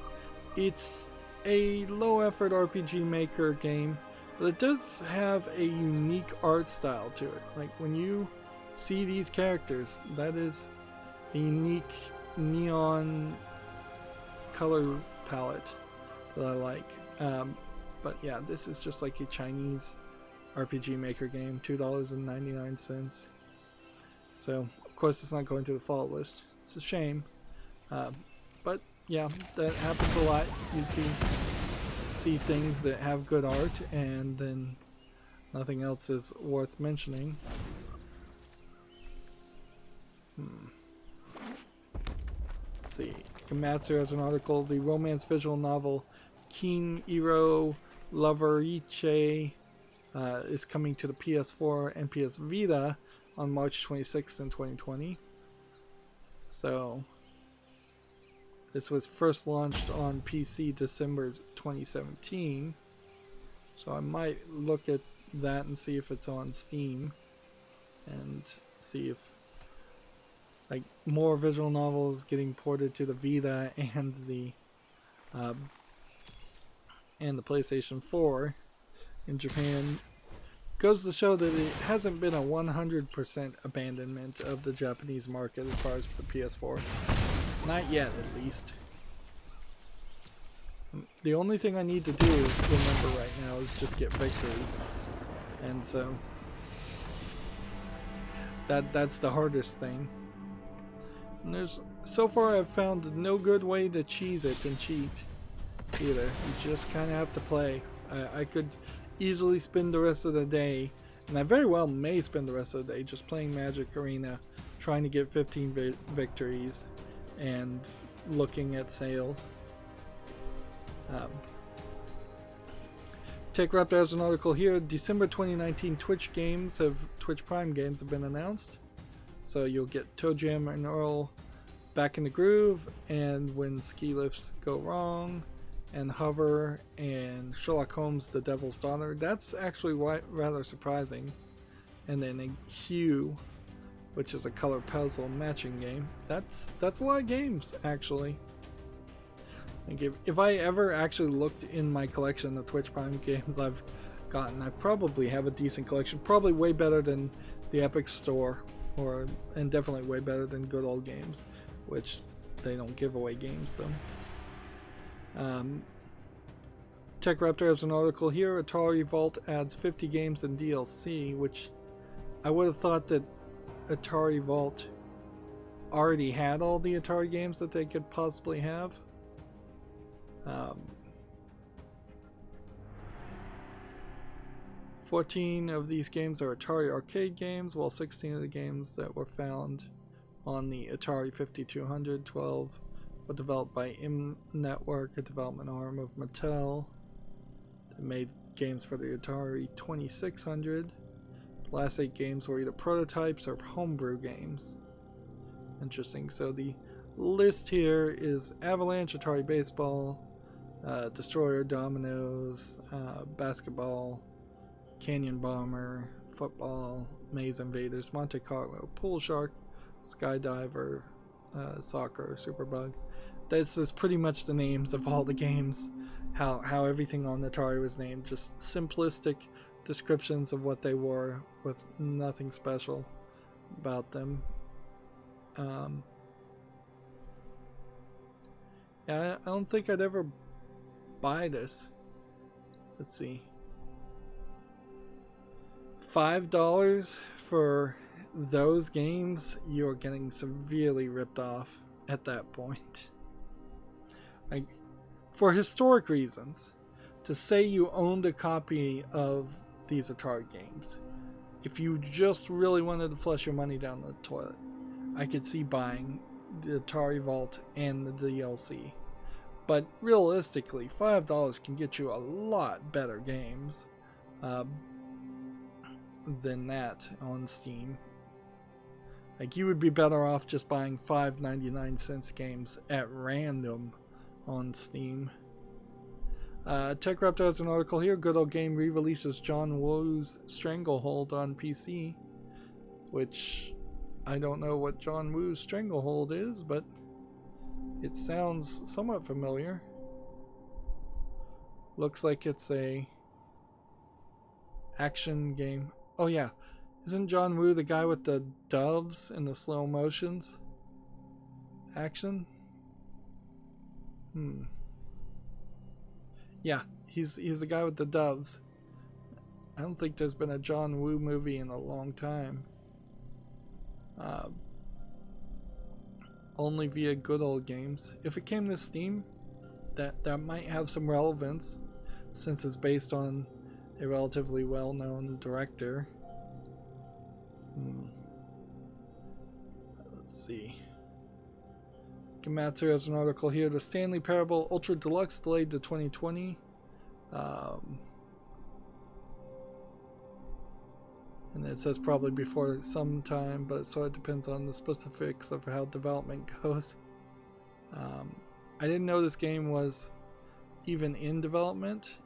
It's a low-effort RPG Maker game, but it does have a unique art style to it. Like, when you see these characters, that is a unique neon color palette that I like. But yeah, this is just like a Chinese RPG Maker game, $2.99. So, of course, it's not going to the fall list. It's a shame. But yeah, that happens a lot. You see things that have good art, and then nothing else is worth mentioning. Let's see. Gamatsu has an article. The romance visual novel Kin Iro Loveriche is coming to the PS4 and PS Vita on March 26th in 2020. So, this was first launched on PC December 2017. So I might look at that and see if it's on Steam, and see if like more visual novels getting ported to the Vita and the PlayStation 4 in Japan goes to show that it hasn't been a 100% abandonment of the Japanese market as far as the PS4. Not yet, at least. The only thing I need to do, remember right now, is just get victories. And so that's the hardest thing. And so far I've found no good way to cheese it and cheat either. You just kind of have to play. I could easily spend the rest of the day, and I very well may spend the rest of the day just playing Magic Arena, trying to get 15 victories and looking at sales. TechRaptor has an article here. December 2019 Twitch Prime games have been announced. So you'll get Toe Jam and Earl Back in the Groove, and When Ski Lifts Go Wrong, and Hover, and Sherlock Holmes The Devil's Daughter. That's actually rather surprising. And then a Hue, which is a color puzzle matching game. That's a lot of games, actually. Like if I ever actually looked in my collection of Twitch Prime games I've gotten, I probably have a decent collection. Probably way better than the Epic Store, and definitely way better than Good Old Games, which they don't give away games, so. TechRaptor has an article here. Atari Vault adds 50 games in DLC, which I would have thought that Atari Vault already had all the Atari games that they could possibly have. 14 of these games are Atari arcade games, while 16 of the games that were found on the Atari 5200, 12 were developed by M Network, a development arm of Mattel. They made games for the Atari 2600. The last 8 games were either prototypes or homebrew games. Interesting. So the list here is Avalanche, Atari Baseball, Destroyer, Dominoes, Basketball, Canyon Bomber, Football, Maze Invaders, Monte Carlo, Pool Shark, Skydiver, Soccer, Superbug. This is pretty much the names of all the games, how everything on Atari was named, just simplistic descriptions of what they were with nothing special about them. Yeah, I don't think I'd ever buy this. Let's see. $5 for those games, you're getting severely ripped off at that point. Like, for historic reasons, to say you owned a copy of these Atari games, if you just really wanted to flush your money down the toilet, I could see buying the Atari Vault and the DLC. But realistically, $5 can get you a lot better games than that on Steam. Like, you would be better off just buying 5.99 games at random on Steam. TechRaptor has an article here. Good Old Game re-releases John Woo's Stranglehold on PC, which I don't know what John Woo's Stranglehold is, but it sounds somewhat familiar. Looks like it's a action game. Oh yeah, isn't John Woo the guy with the doves and the slow motions? Action? Yeah, he's the guy with the doves. I don't think there's been a John Woo movie in a long time. Only via Good Old Games. If it came to Steam, that might have some relevance, since it's based on a relatively well-known director. Let's see. Gematsu has an article here. The Stanley Parable Ultra Deluxe delayed to 2020. And it says probably before some time, but so it depends on the specifics of how development goes. I didn't know this game was even in development.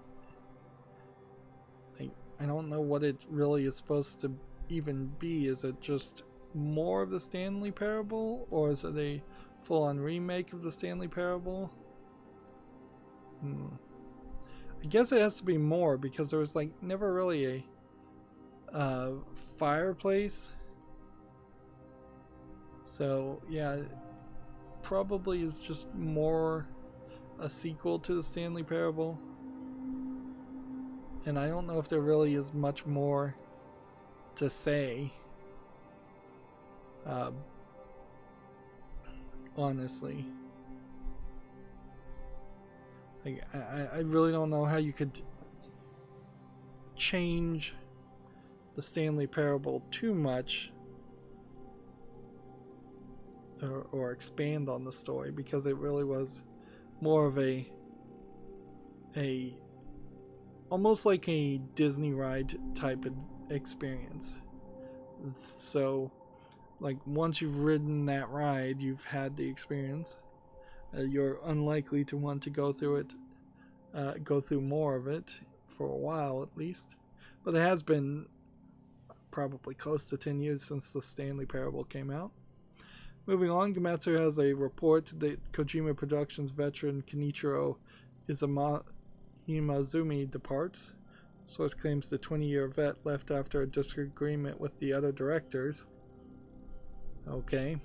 I don't know what it really is supposed to even be. Is it just more of the Stanley Parable, or is it a full-on remake of the Stanley Parable? I guess it has to be more, because there was like never really a fireplace. So yeah, probably is just more a sequel to the Stanley Parable. And I don't know if there really is much more to say. Honestly. I really don't know how you could change the Stanley Parable too much or expand on the story, because it really was more of a almost like a Disney ride type of experience. So like once you've ridden that ride, you've had the experience. You're unlikely to want to go through it, go through more of it for a while at least. But it has been probably close to 10 years since the Stanley Parable came out. Moving on, Gematsu has a report that Kojima Productions veteran Kenichiro Imazumi departs. Source claims the 20-year vet left after a disagreement with the other directors. Okay.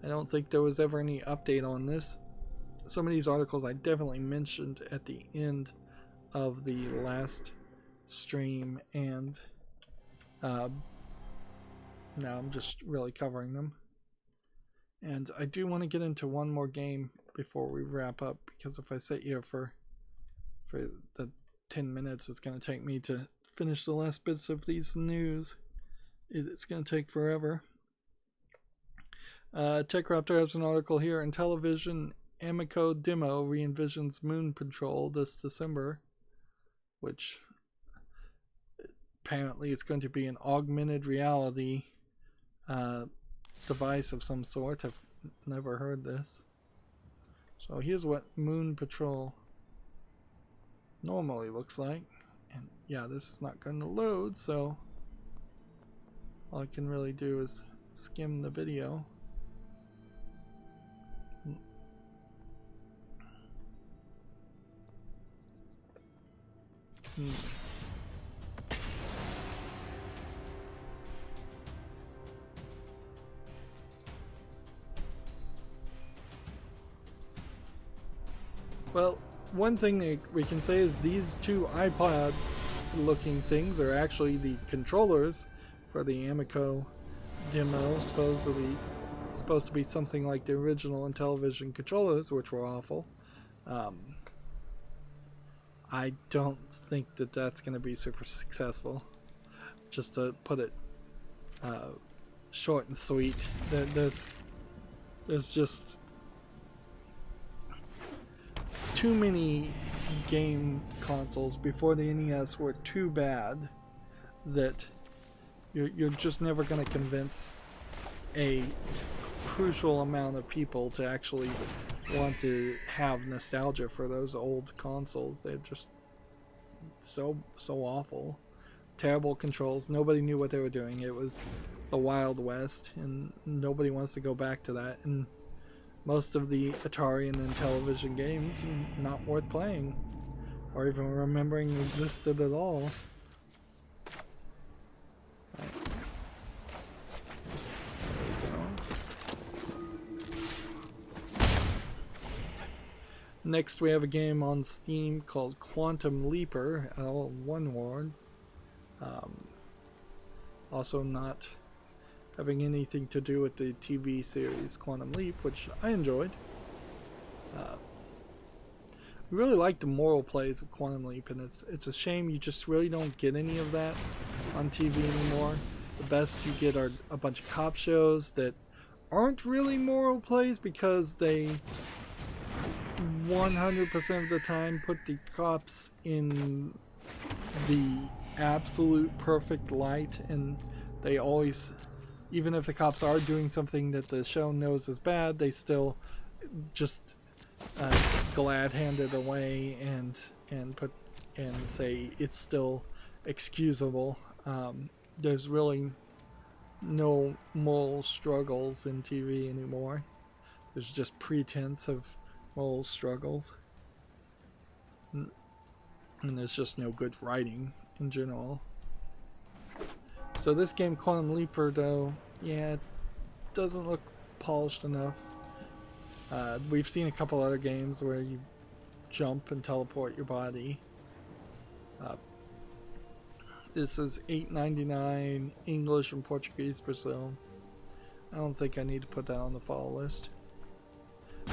I don't think there was ever any update on this. Some of these articles I definitely mentioned at the end of the last stream, and now I'm just really covering them. And I do want to get into one more game before we wrap up, because if I sit here for the 10 minutes it's going to take me to finish the last bits of these news, it's going to take forever. TechRaptor has an article here. In television, Amico Demo re-envisions Moon Patrol this December, which apparently it's going to be an augmented reality device of some sort. I've never heard this. So here's what Moon Patrol normally looks like. And yeah, this is not going to load, so all I can really do is skim the video. Well, one thing that we can say is these two iPod looking things are actually the controllers for the Amico Demo, supposed to be something like the original Intellivision controllers, which were awful. I don't think that that's going to be super successful. Just to put it short and sweet, there's just too many game consoles before the NES were too bad that you're just never going to convince a crucial amount of people to actually want to have nostalgia for those old consoles. They're just so awful. Terrible controls. Nobody knew what they were doing. It was the Wild West, and nobody wants to go back to that. And most of the Atari and Intellivision games are not worth playing or even remembering existed at all. Next, we have a game on Steam called Quantum Leaper, all one word. Also not having anything to do with the TV series Quantum Leap, which I enjoyed. I really like the moral plays of Quantum Leap, and it's a shame you just really don't get any of that on TV anymore. The best you get are a bunch of cop shows that aren't really moral plays, because they 100% of the time put the cops in the absolute perfect light, and they always, even if the cops are doing something that the show knows is bad, they still just glad hand it away and say it's still excusable. There's really no moral struggles in TV anymore. There's just pretense of moral struggles. And there's just no good writing in general. So this game, Quantum Leaper, though, yeah, it doesn't look polished enough. We've seen a couple other games where you jump and teleport your body. This is $8.99 English and Portuguese Brazil. I don't think I need to put that on the follow list.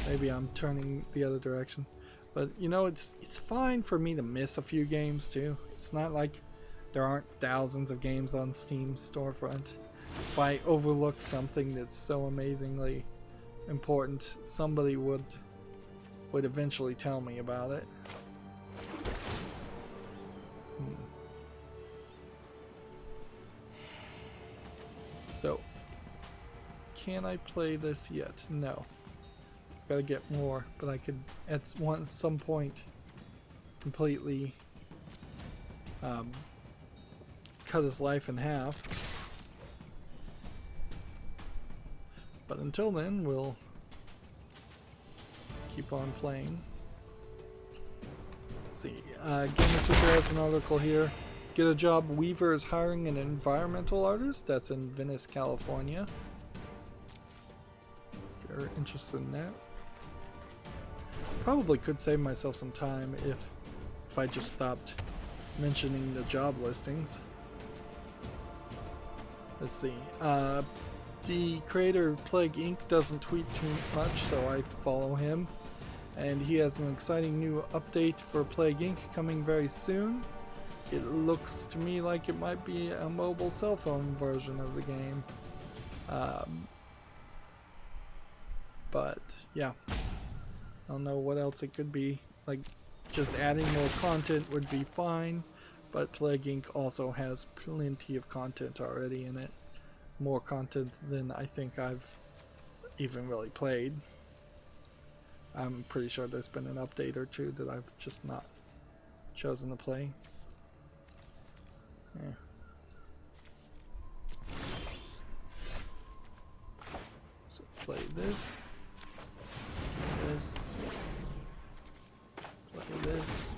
Maybe I'm turning the other direction. But you know, it's fine for me to miss a few games too. It's not like there aren't thousands of games on Steam storefront. If I overlook something that's so amazingly important, somebody would eventually tell me about it. So, can I play this yet? No. Gotta get more, but I could at some point completely cut his life in half. But until then, we'll keep on playing. Let's see, Gamer Super has an article here. Get a job, Weaver is hiring an environmental artist. That's in Venice, California. If you're interested in that. Probably could save myself some time if I just stopped mentioning the job listings. Let's see. The creator of Plague Inc. doesn't tweet too much, so I follow him. And he has an exciting new update for Plague Inc. coming very soon. It looks to me like it might be a mobile cell phone version of the game. But yeah, I don't know what else it could be. Like, just adding more content would be fine, but Plague Inc. also has plenty of content already in it. More content than I think I've even really played. I'm pretty sure there's been an update or two that I've just not chosen to play. Yeah. So play this. This. Play this.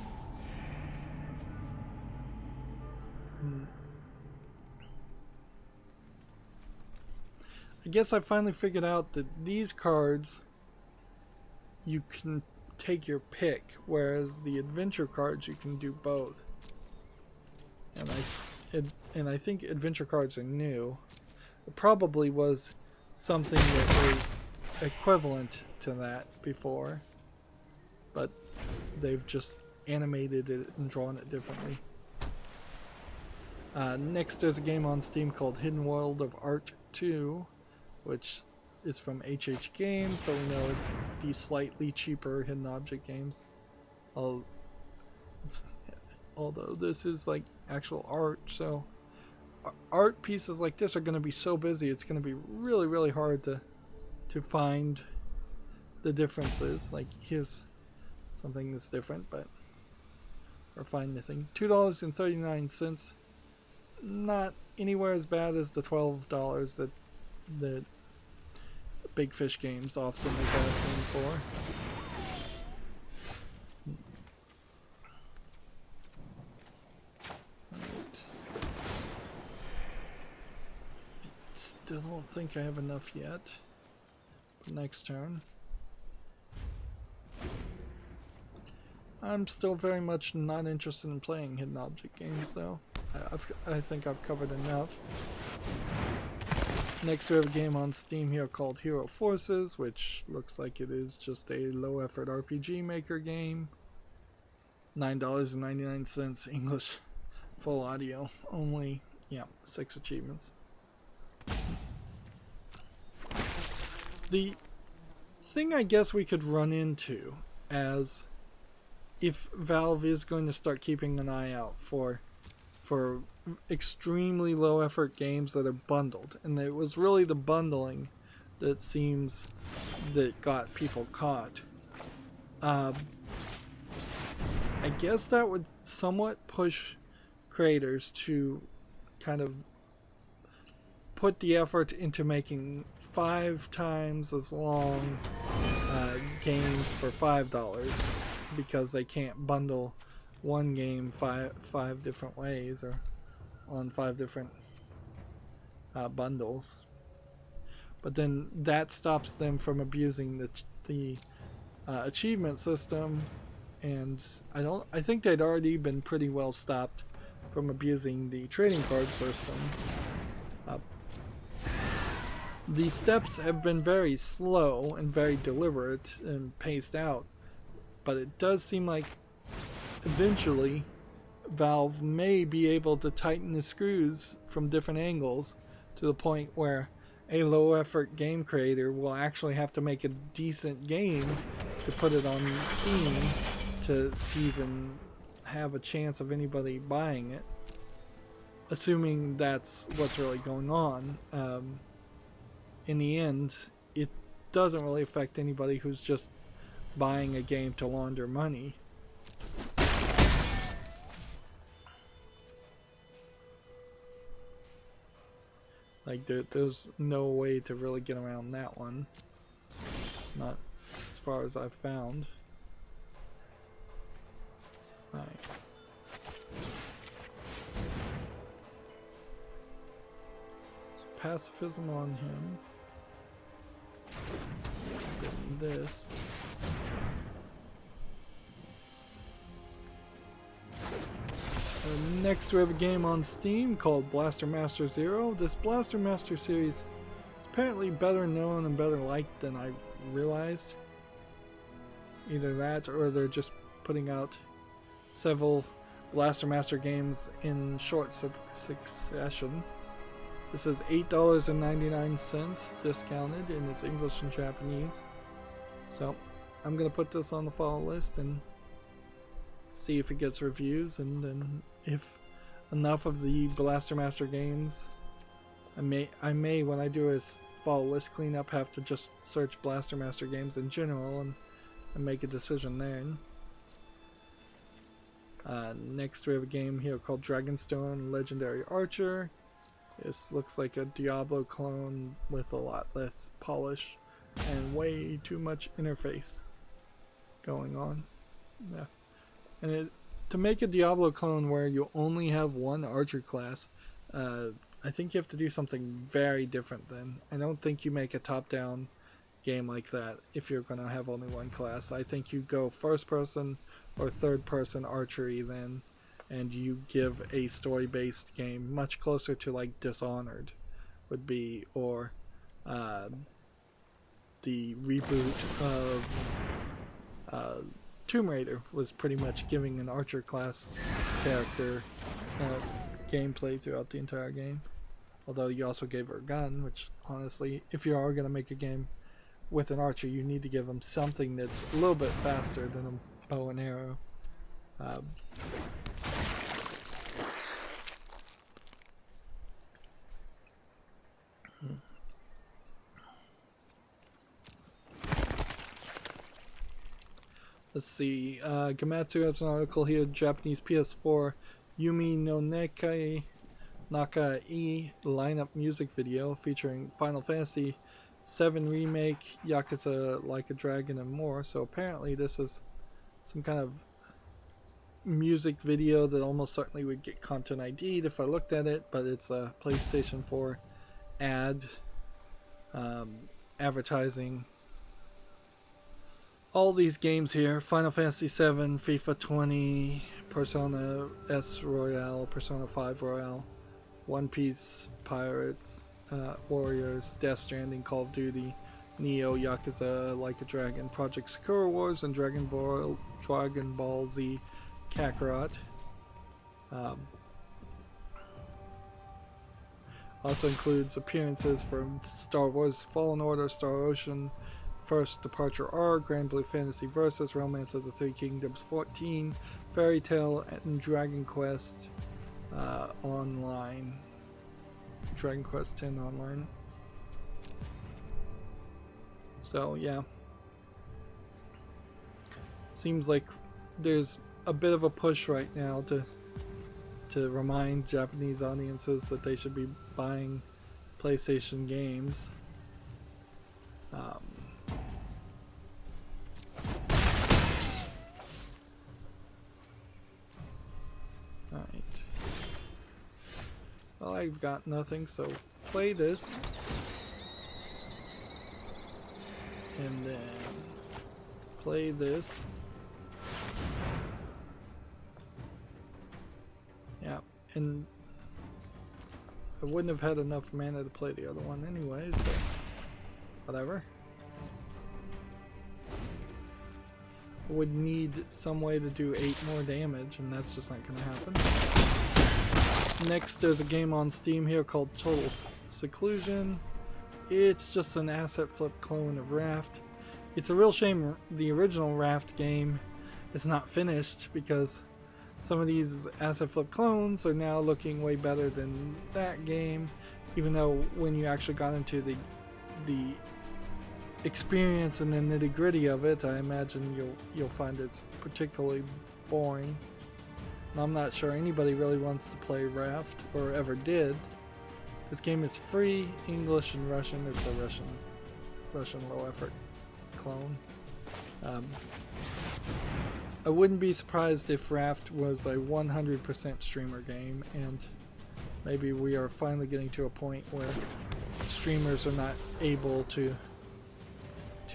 I guess I finally figured out that these cards you can take your pick, whereas the adventure cards you can do both. And I think adventure cards are new. It probably was something that was equivalent to that before, but they've just animated it and drawn it differently. Next, there's a game on Steam called Hidden World of Art 2, which is from HH Games, so we know it's the slightly cheaper hidden object games. Although this is like actual art, so art pieces like this are going to be so busy, it's going to be really, really hard to find the differences. Like, here's something that's different, but or find the thing. $2.39, not anywhere as bad as the $12 that the Big Fish Games often is asking for. Still don't think I have enough yet. Next turn. I'm still very much not interested in playing hidden object games, though. I think I've covered enough. Next we have a game on Steam here called Hero Forces, which looks like it is just a low-effort RPG maker game. $9.99 English, full audio, only, yeah, 6 achievements. The thing I guess we could run into, as if Valve is going to start keeping an eye out for extremely low effort games that are bundled, and it was really the bundling that seems that got people caught. I guess that would somewhat push creators to kind of put the effort into making 5 times as long games for $5 because they can't bundle one game five different ways or on 5 different bundles. But then that stops them from abusing the achievement system, and I think they'd already been pretty well stopped from abusing the trading card system. The steps have been very slow and very deliberate and paced out, but it does seem like eventually Valve may be able to tighten the screws from different angles to the point where a low effort game creator will actually have to make a decent game to put it on Steam to even have a chance of anybody buying it, assuming that's what's really going on. In the end, it doesn't really affect anybody who's just buying a game to launder money. Like, there's no way to really get around that one. Not as far as I've found. Right. So pacifism on him. Getting this. Next we have a game on Steam called Blaster Master Zero. This Blaster Master series is apparently better known and better liked than I've realized. Either that or they're just putting out several Blaster Master games in short succession. This is $8.99 discounted and it's English and Japanese. So I'm going to put this on the follow list and see if it gets reviews, and then if enough of the Blaster Master games, I may when I do a follow list cleanup have to just search Blaster Master games in general and make a decision then. Next we have a game here called Dragonstone Legendary Archer. This looks like a Diablo clone with a lot less polish and way too much interface going on. Yeah. And to make a Diablo clone where you only have one archer class, I think you have to do something very different then. I don't think you make a top-down game like that if you're going to have only one class. I think you go first-person or third-person archery then, and you give a story-based game much closer to like Dishonored would be, or the reboot of Tomb Raider was pretty much giving an archer class character gameplay throughout the entire game. Although you also gave her a gun, which honestly, if you are going to make a game with an archer, you need to give them something that's a little bit faster than a bow and arrow. Let's see, Gamatsu has an article here, Japanese PS4 Yumi no Nekai Naka-e lineup music video featuring Final Fantasy VII Remake, Yakuza Like a Dragon, and more. So apparently this is some kind of music video that almost certainly would get content ID'd if I looked at it, but it's a PlayStation 4 ad advertising all these games here: Final Fantasy VII, FIFA 20, Persona S Royale, Persona 5 Royale, One Piece, Pirates, Warriors, Death Stranding, Call of Duty, Neo, Yakuza Like a Dragon, Project Sakura Wars, and Dragon Ball Z Kakarot. Also includes appearances from Star Wars Fallen Order, Star Ocean, First Departure R, Grand Blue Fantasy Versus, Romance of the Three Kingdoms 14, Fairy Tail, and Dragon Quest Online. Dragon Quest 10 Online. So yeah, seems like there's a bit of a push right now to remind Japanese audiences that they should be buying PlayStation games. Alright. Well, I've got nothing, so play this. And then play this. Yeah, and I wouldn't have had enough mana to play the other one anyways, but whatever. I would need some way to do 8 more damage, and that's just not going to happen. Next, there's a game on Steam here called Total Seclusion. It's just an asset flip clone of Raft. It's a real shame the original Raft game is not finished, because some of these asset flip clones are now looking way better than that game, even though when you actually got into the experience and the nitty-gritty of it, I imagine you'll find it's particularly boring. And I'm not sure anybody really wants to play Raft, or ever did. This game is free, English and Russian. It's a Russian low-effort clone. I wouldn't be surprised if Raft was a 100% streamer game, and maybe we are finally getting to a point where streamers are not able to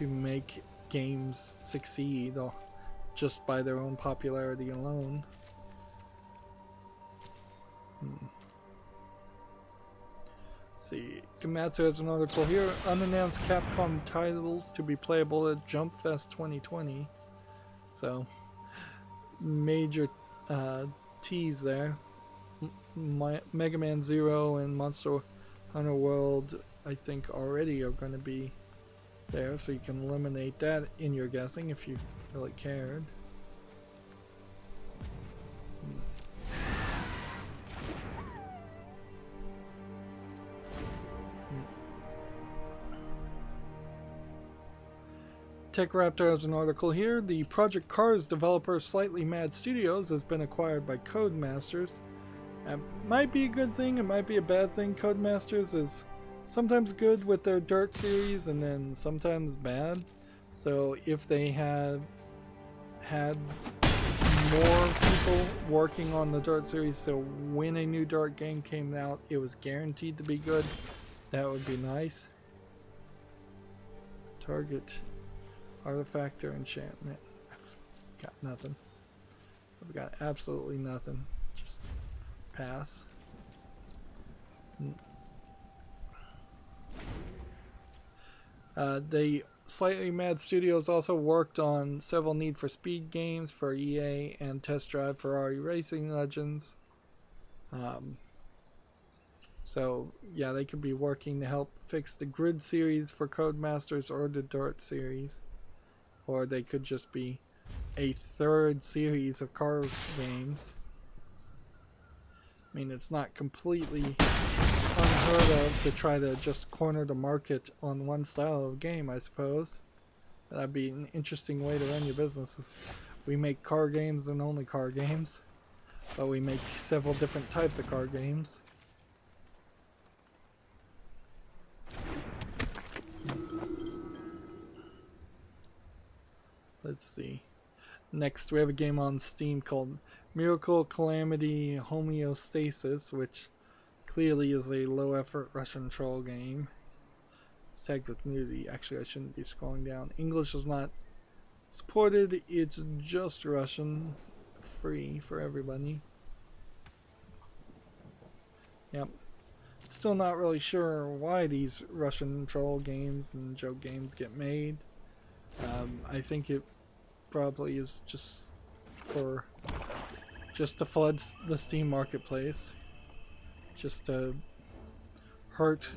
make games succeed just by their own popularity alone. Let's see, Gamatsu has an article here. Unannounced Capcom titles to be playable at Jump Fest 2020. So, major tease there. Mega Man Zero and Monster Hunter World, I think, already are going to be there, so you can eliminate that in your guessing if you really cared. TechRaptor has an article here. The Project Cars developer Slightly Mad Studios has been acquired by Codemasters. It might be a good thing, it might be a bad thing. Codemasters is sometimes good with their Dirt series and then sometimes bad. So if they have had more people working on the Dirt series, so when a new Dirt game came out, it was guaranteed to be good, that would be nice. Target artifact or enchantment. I've got nothing. I've got absolutely nothing. Just pass. They Slightly Mad Studios also worked on several Need for Speed games for EA and Test Drive Ferrari Racing Legends. So yeah, they could be working to help fix the Grid series for Codemasters or the Dirt series. Or they could just be a third series of car games. I mean, it's not completely unheard of to try to just corner the market on one style of game, I suppose. That'd be an interesting way to run your business. We make car games and only car games, but we make several different types of car games. Let's see. Next, we have a game on Steam called Miracle Calamity Homeostasis, which clearly is a low-effort Russian troll game. It's tagged with nudity. Actually, I shouldn't be scrolling down. English is not supported. It's just Russian. Free for everybody. Yep. Still not really sure why these Russian troll games and joke games get made. I think it probably is just to flood the Steam marketplace, just to hurt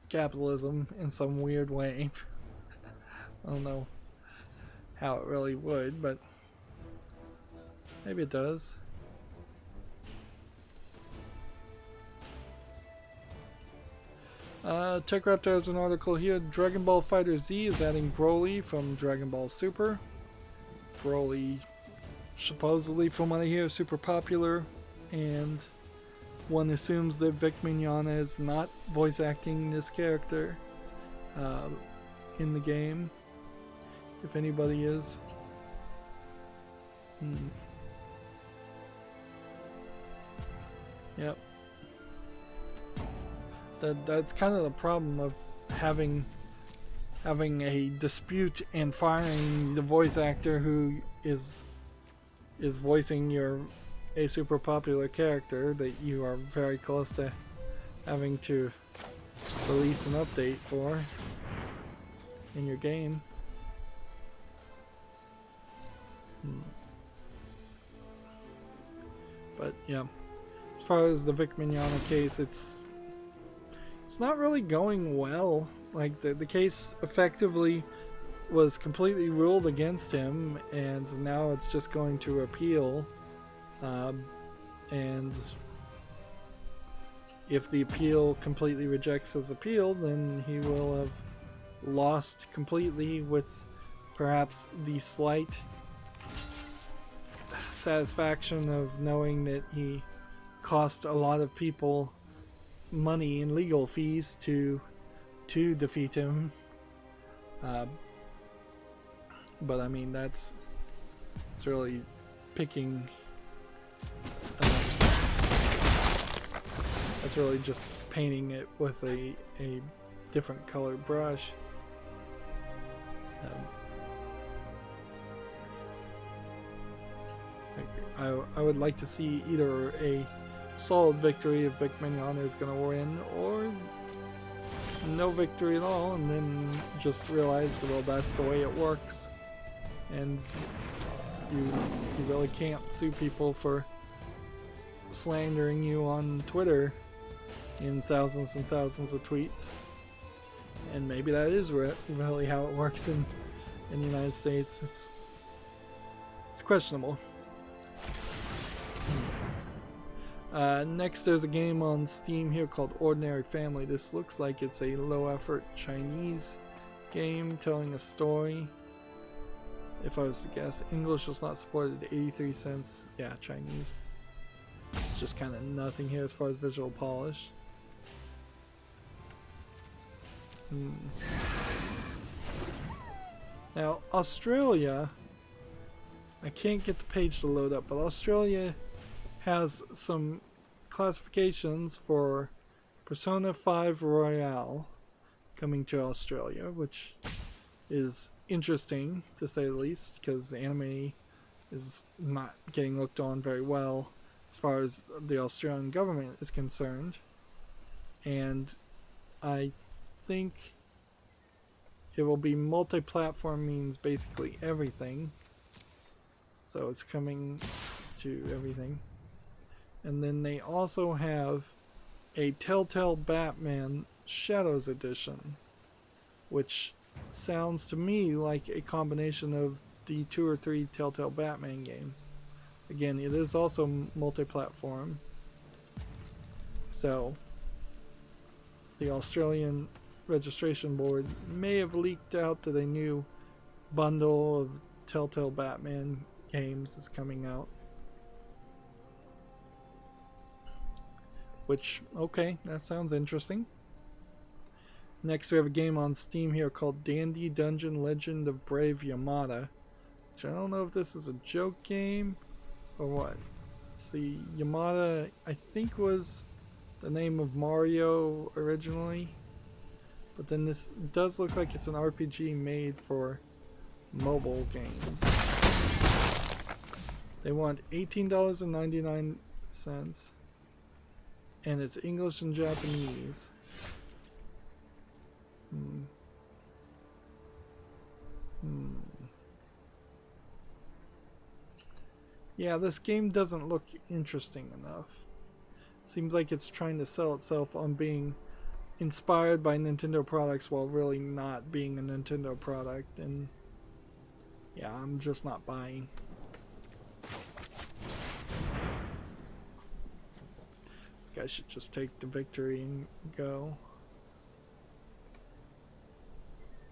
capitalism in some weird way. I don't know how it really would, but maybe it does. TechRaptor has an article here. Dragon Ball FighterZ is adding Broly from Dragon Ball Super. Broly, supposedly, from what I hear, is super popular, and one assumes that Vic Mignogna is not voice acting this character in the game, if anybody is. Yep. That's kind of the problem of having a dispute and firing the voice actor who is voicing a super popular character that you are very close to having to release an update for in your game. But yeah, as far as the Vic Mignogna case, it's not really going well. Like the case effectively was completely ruled against him, and now it's just going to appeal. And if the appeal completely rejects his appeal, then he will have lost completely, with perhaps the slight satisfaction of knowing that he cost a lot of people money in legal fees to defeat him. But I mean, it's really picking. That's really just painting it with a different colored brush. I would like to see either a solid victory if Vic Mignogna is going to win, or no victory at all, and then just realize that, well, that's the way it works, and you really can't sue people for slandering you on Twitter in thousands and thousands of tweets. And maybe that is really how it works in the United States. It's questionable. Next, there's a game on Steam here called Ordinary Family. This looks like it's a low-effort Chinese game telling a story. If I was to guess, English was not supported at 83 cents. Yeah, Chinese. It's just kind of nothing here as far as visual polish. Now, Australia, I can't get the page to load up, but Australia has some classifications for Persona 5 Royale coming to Australia, which is interesting to say the least, because anime is not getting looked on very well as far as the Australian government is concerned. And I think it will be multi-platform, means basically everything. So it's coming to everything. And then they also have a Telltale Batman Shadows Edition, which sounds to me like a combination of the 2 or 3 Telltale Batman games. Again, it is also multi-platform. So the Australian Registration Board may have leaked out that a new bundle of Telltale Batman games is coming out. Which, okay, that sounds interesting. Next, we have a game on Steam here called Dandy Dungeon Legend of Brave Yamada, which I don't know if this is a joke game or what. Let's see, Yamada, I think, was the name of Mario originally, but then this does look like it's an RPG made for mobile games. They want $18.99, and it's English and Japanese. Yeah, this game doesn't look interesting enough. Seems like it's trying to sell itself on being inspired by Nintendo products while really not being a Nintendo product, and yeah, I'm just not buying. This guy should just take the victory and go.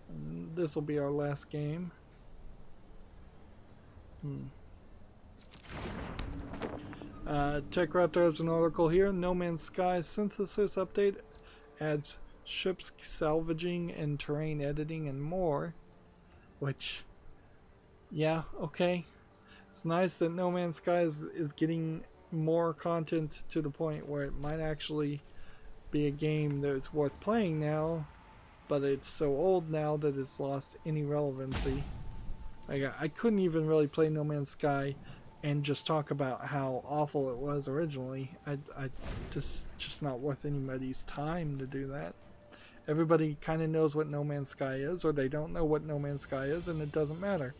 And this will be our last game. Tech Raptor has an article here. No Man's Sky synthesis update adds ships salvaging and terrain editing and more. Which, yeah, okay. It's nice that No Man's Sky is getting more content to the point where it might actually be a game that's worth playing now, but it's so old now that it's lost any relevancy. Like, I couldn't even really play No Man's Sky and just talk about how awful it was originally. I just not worth anybody's time to do that. Everybody kind of knows what No Man's Sky is, or they don't know what No Man's Sky is, and it doesn't matter.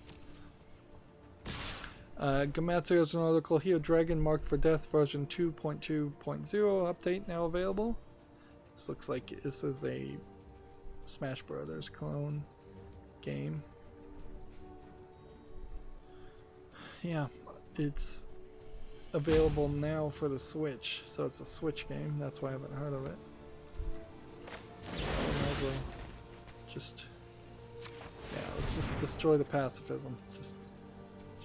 Gamatsu has an article here. Dragon Marked for Death version 2.2.0 update now available. This looks like this is a Smash Brothers clone game. Yeah, it's available now for the Switch, so it's a Switch game. That's why I haven't heard of it. So might as well let's just destroy the pacifism.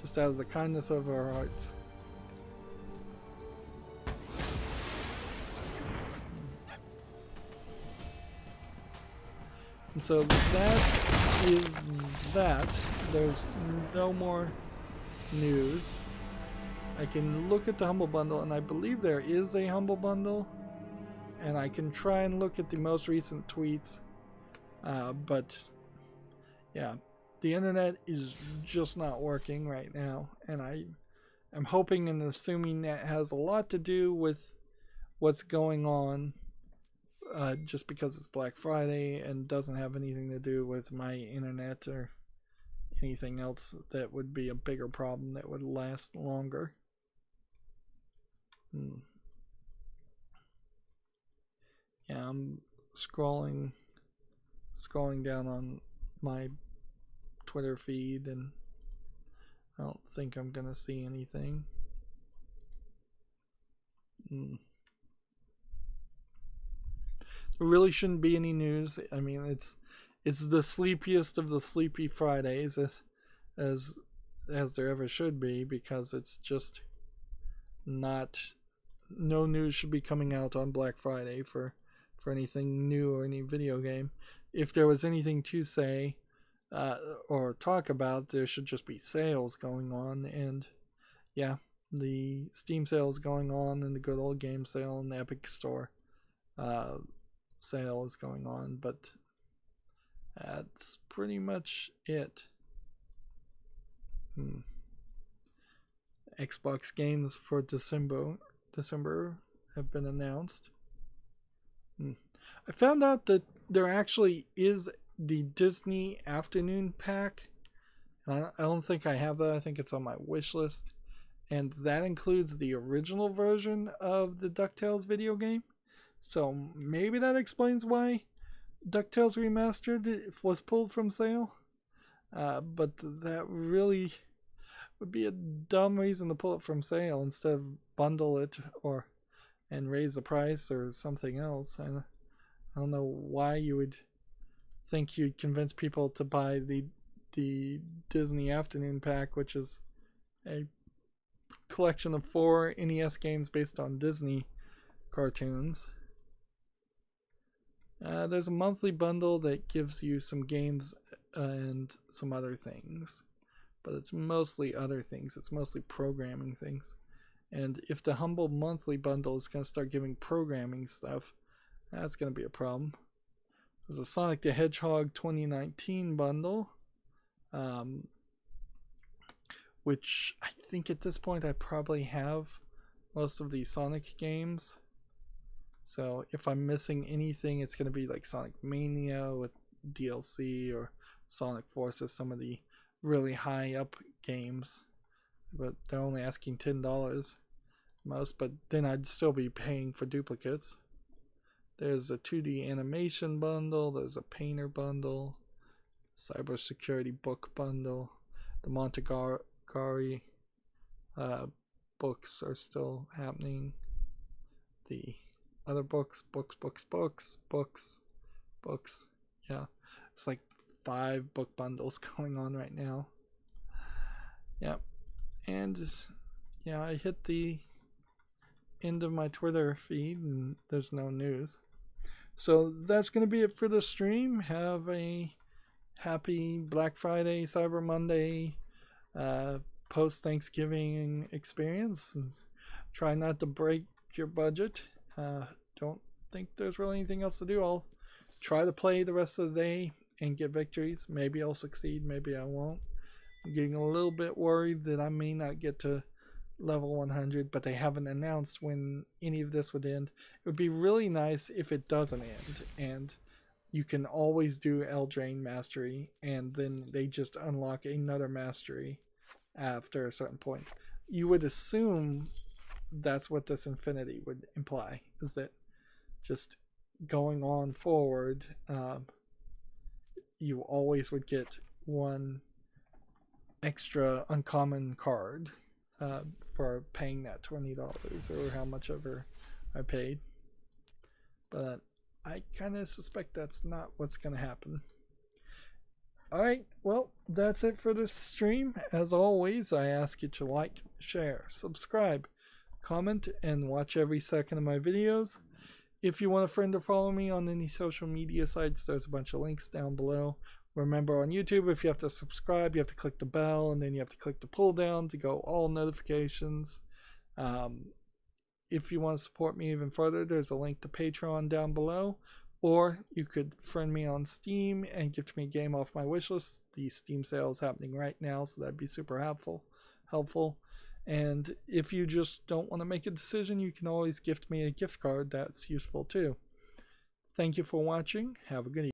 Just out of the kindness of our hearts. And so that is that. There's no more news. I can look at the Humble Bundle, and I believe there is a Humble Bundle. And I can try and look at the most recent tweets. But yeah, the internet is just not working right now, and I'm hoping and assuming that has a lot to do with what's going on, just because it's Black Friday and doesn't have anything to do with my internet or anything else that would be a bigger problem that would last longer. Yeah, I'm scrolling down on my Twitter feed, and I don't think I'm gonna see anything. There really shouldn't be any news. I mean, it's the sleepiest of the sleepy Fridays, as there ever should be, because it's just not. No news should be coming out on Black Friday for anything new or any video game. If there was anything to say or talk about, there should just be sales going on, and yeah, the Steam sale is going on, and the good old game sale and the Epic Store sale is going on, but that's pretty much it. Xbox games for December have been announced. I found out that there actually is the Disney Afternoon Pack. I don't think I have that. I think it's on my wish list. And that includes the original version of the DuckTales video game. So maybe that explains why DuckTales Remastered was pulled from sale. But that really would be a dumb reason to pull it from sale instead of bundle it and raise the price or something else. And I don't know why you would think you'd convince people to buy the Disney Afternoon Pack, which is a collection of 4 NES games based on Disney cartoons. There's a monthly bundle that gives you some games and some other things, but it's mostly other things. It's mostly programming things. And if the Humble monthly bundle is going to start giving programming stuff, that's going to be a problem. There's a Sonic the Hedgehog 2019 bundle, which I think at this point I probably have most of the Sonic games. So if I'm missing anything, it's going to be like Sonic Mania with DLC, or Sonic Forces, some of the really high up games. But they're only asking $10 most, but then I'd still be paying for duplicates. There's a 2D animation bundle, there's a painter bundle, cybersecurity book bundle. The Montagari books are still happening. The other books. Yeah, it's like 5 book bundles going on right now. Yeah, and yeah, I hit the end of my Twitter feed, and there's no news. So that's going to be it for the stream. Have a happy Black Friday, Cyber Monday, post-Thanksgiving experience. Try not to break your budget. Don't think there's really anything else to do. I'll try to play the rest of the day and get victories. Maybe I'll succeed, maybe I won't. I'm getting a little bit worried that I may not get to level 100, but they haven't announced when any of this would end. It would be really nice if it doesn't end, and you can always do Eldraine Mastery, and then they just unlock another Mastery after a certain point. You would assume that's what this infinity would imply, is that just going on forward, you always would get one extra uncommon card for paying that $20 or how much ever I paid. But I kind of suspect that's not what's going to happen. Alright, well, that's it for this stream. As always, I ask you to like, share, subscribe, comment, and watch every second of my videos. If you want a friend or follow me on any social media sites, there's a bunch of links down below. Remember, on YouTube, if you have to subscribe, you have to click the bell, and then you have to click the pull down to go all notifications. If you want to support me even further, there's a link to Patreon down below. Or you could friend me on Steam and gift me a game off my wishlist. The Steam sale is happening right now, so that'd be super helpful. And if you just don't want to make a decision, you can always gift me a gift card. That's useful too. Thank you for watching. Have a good evening.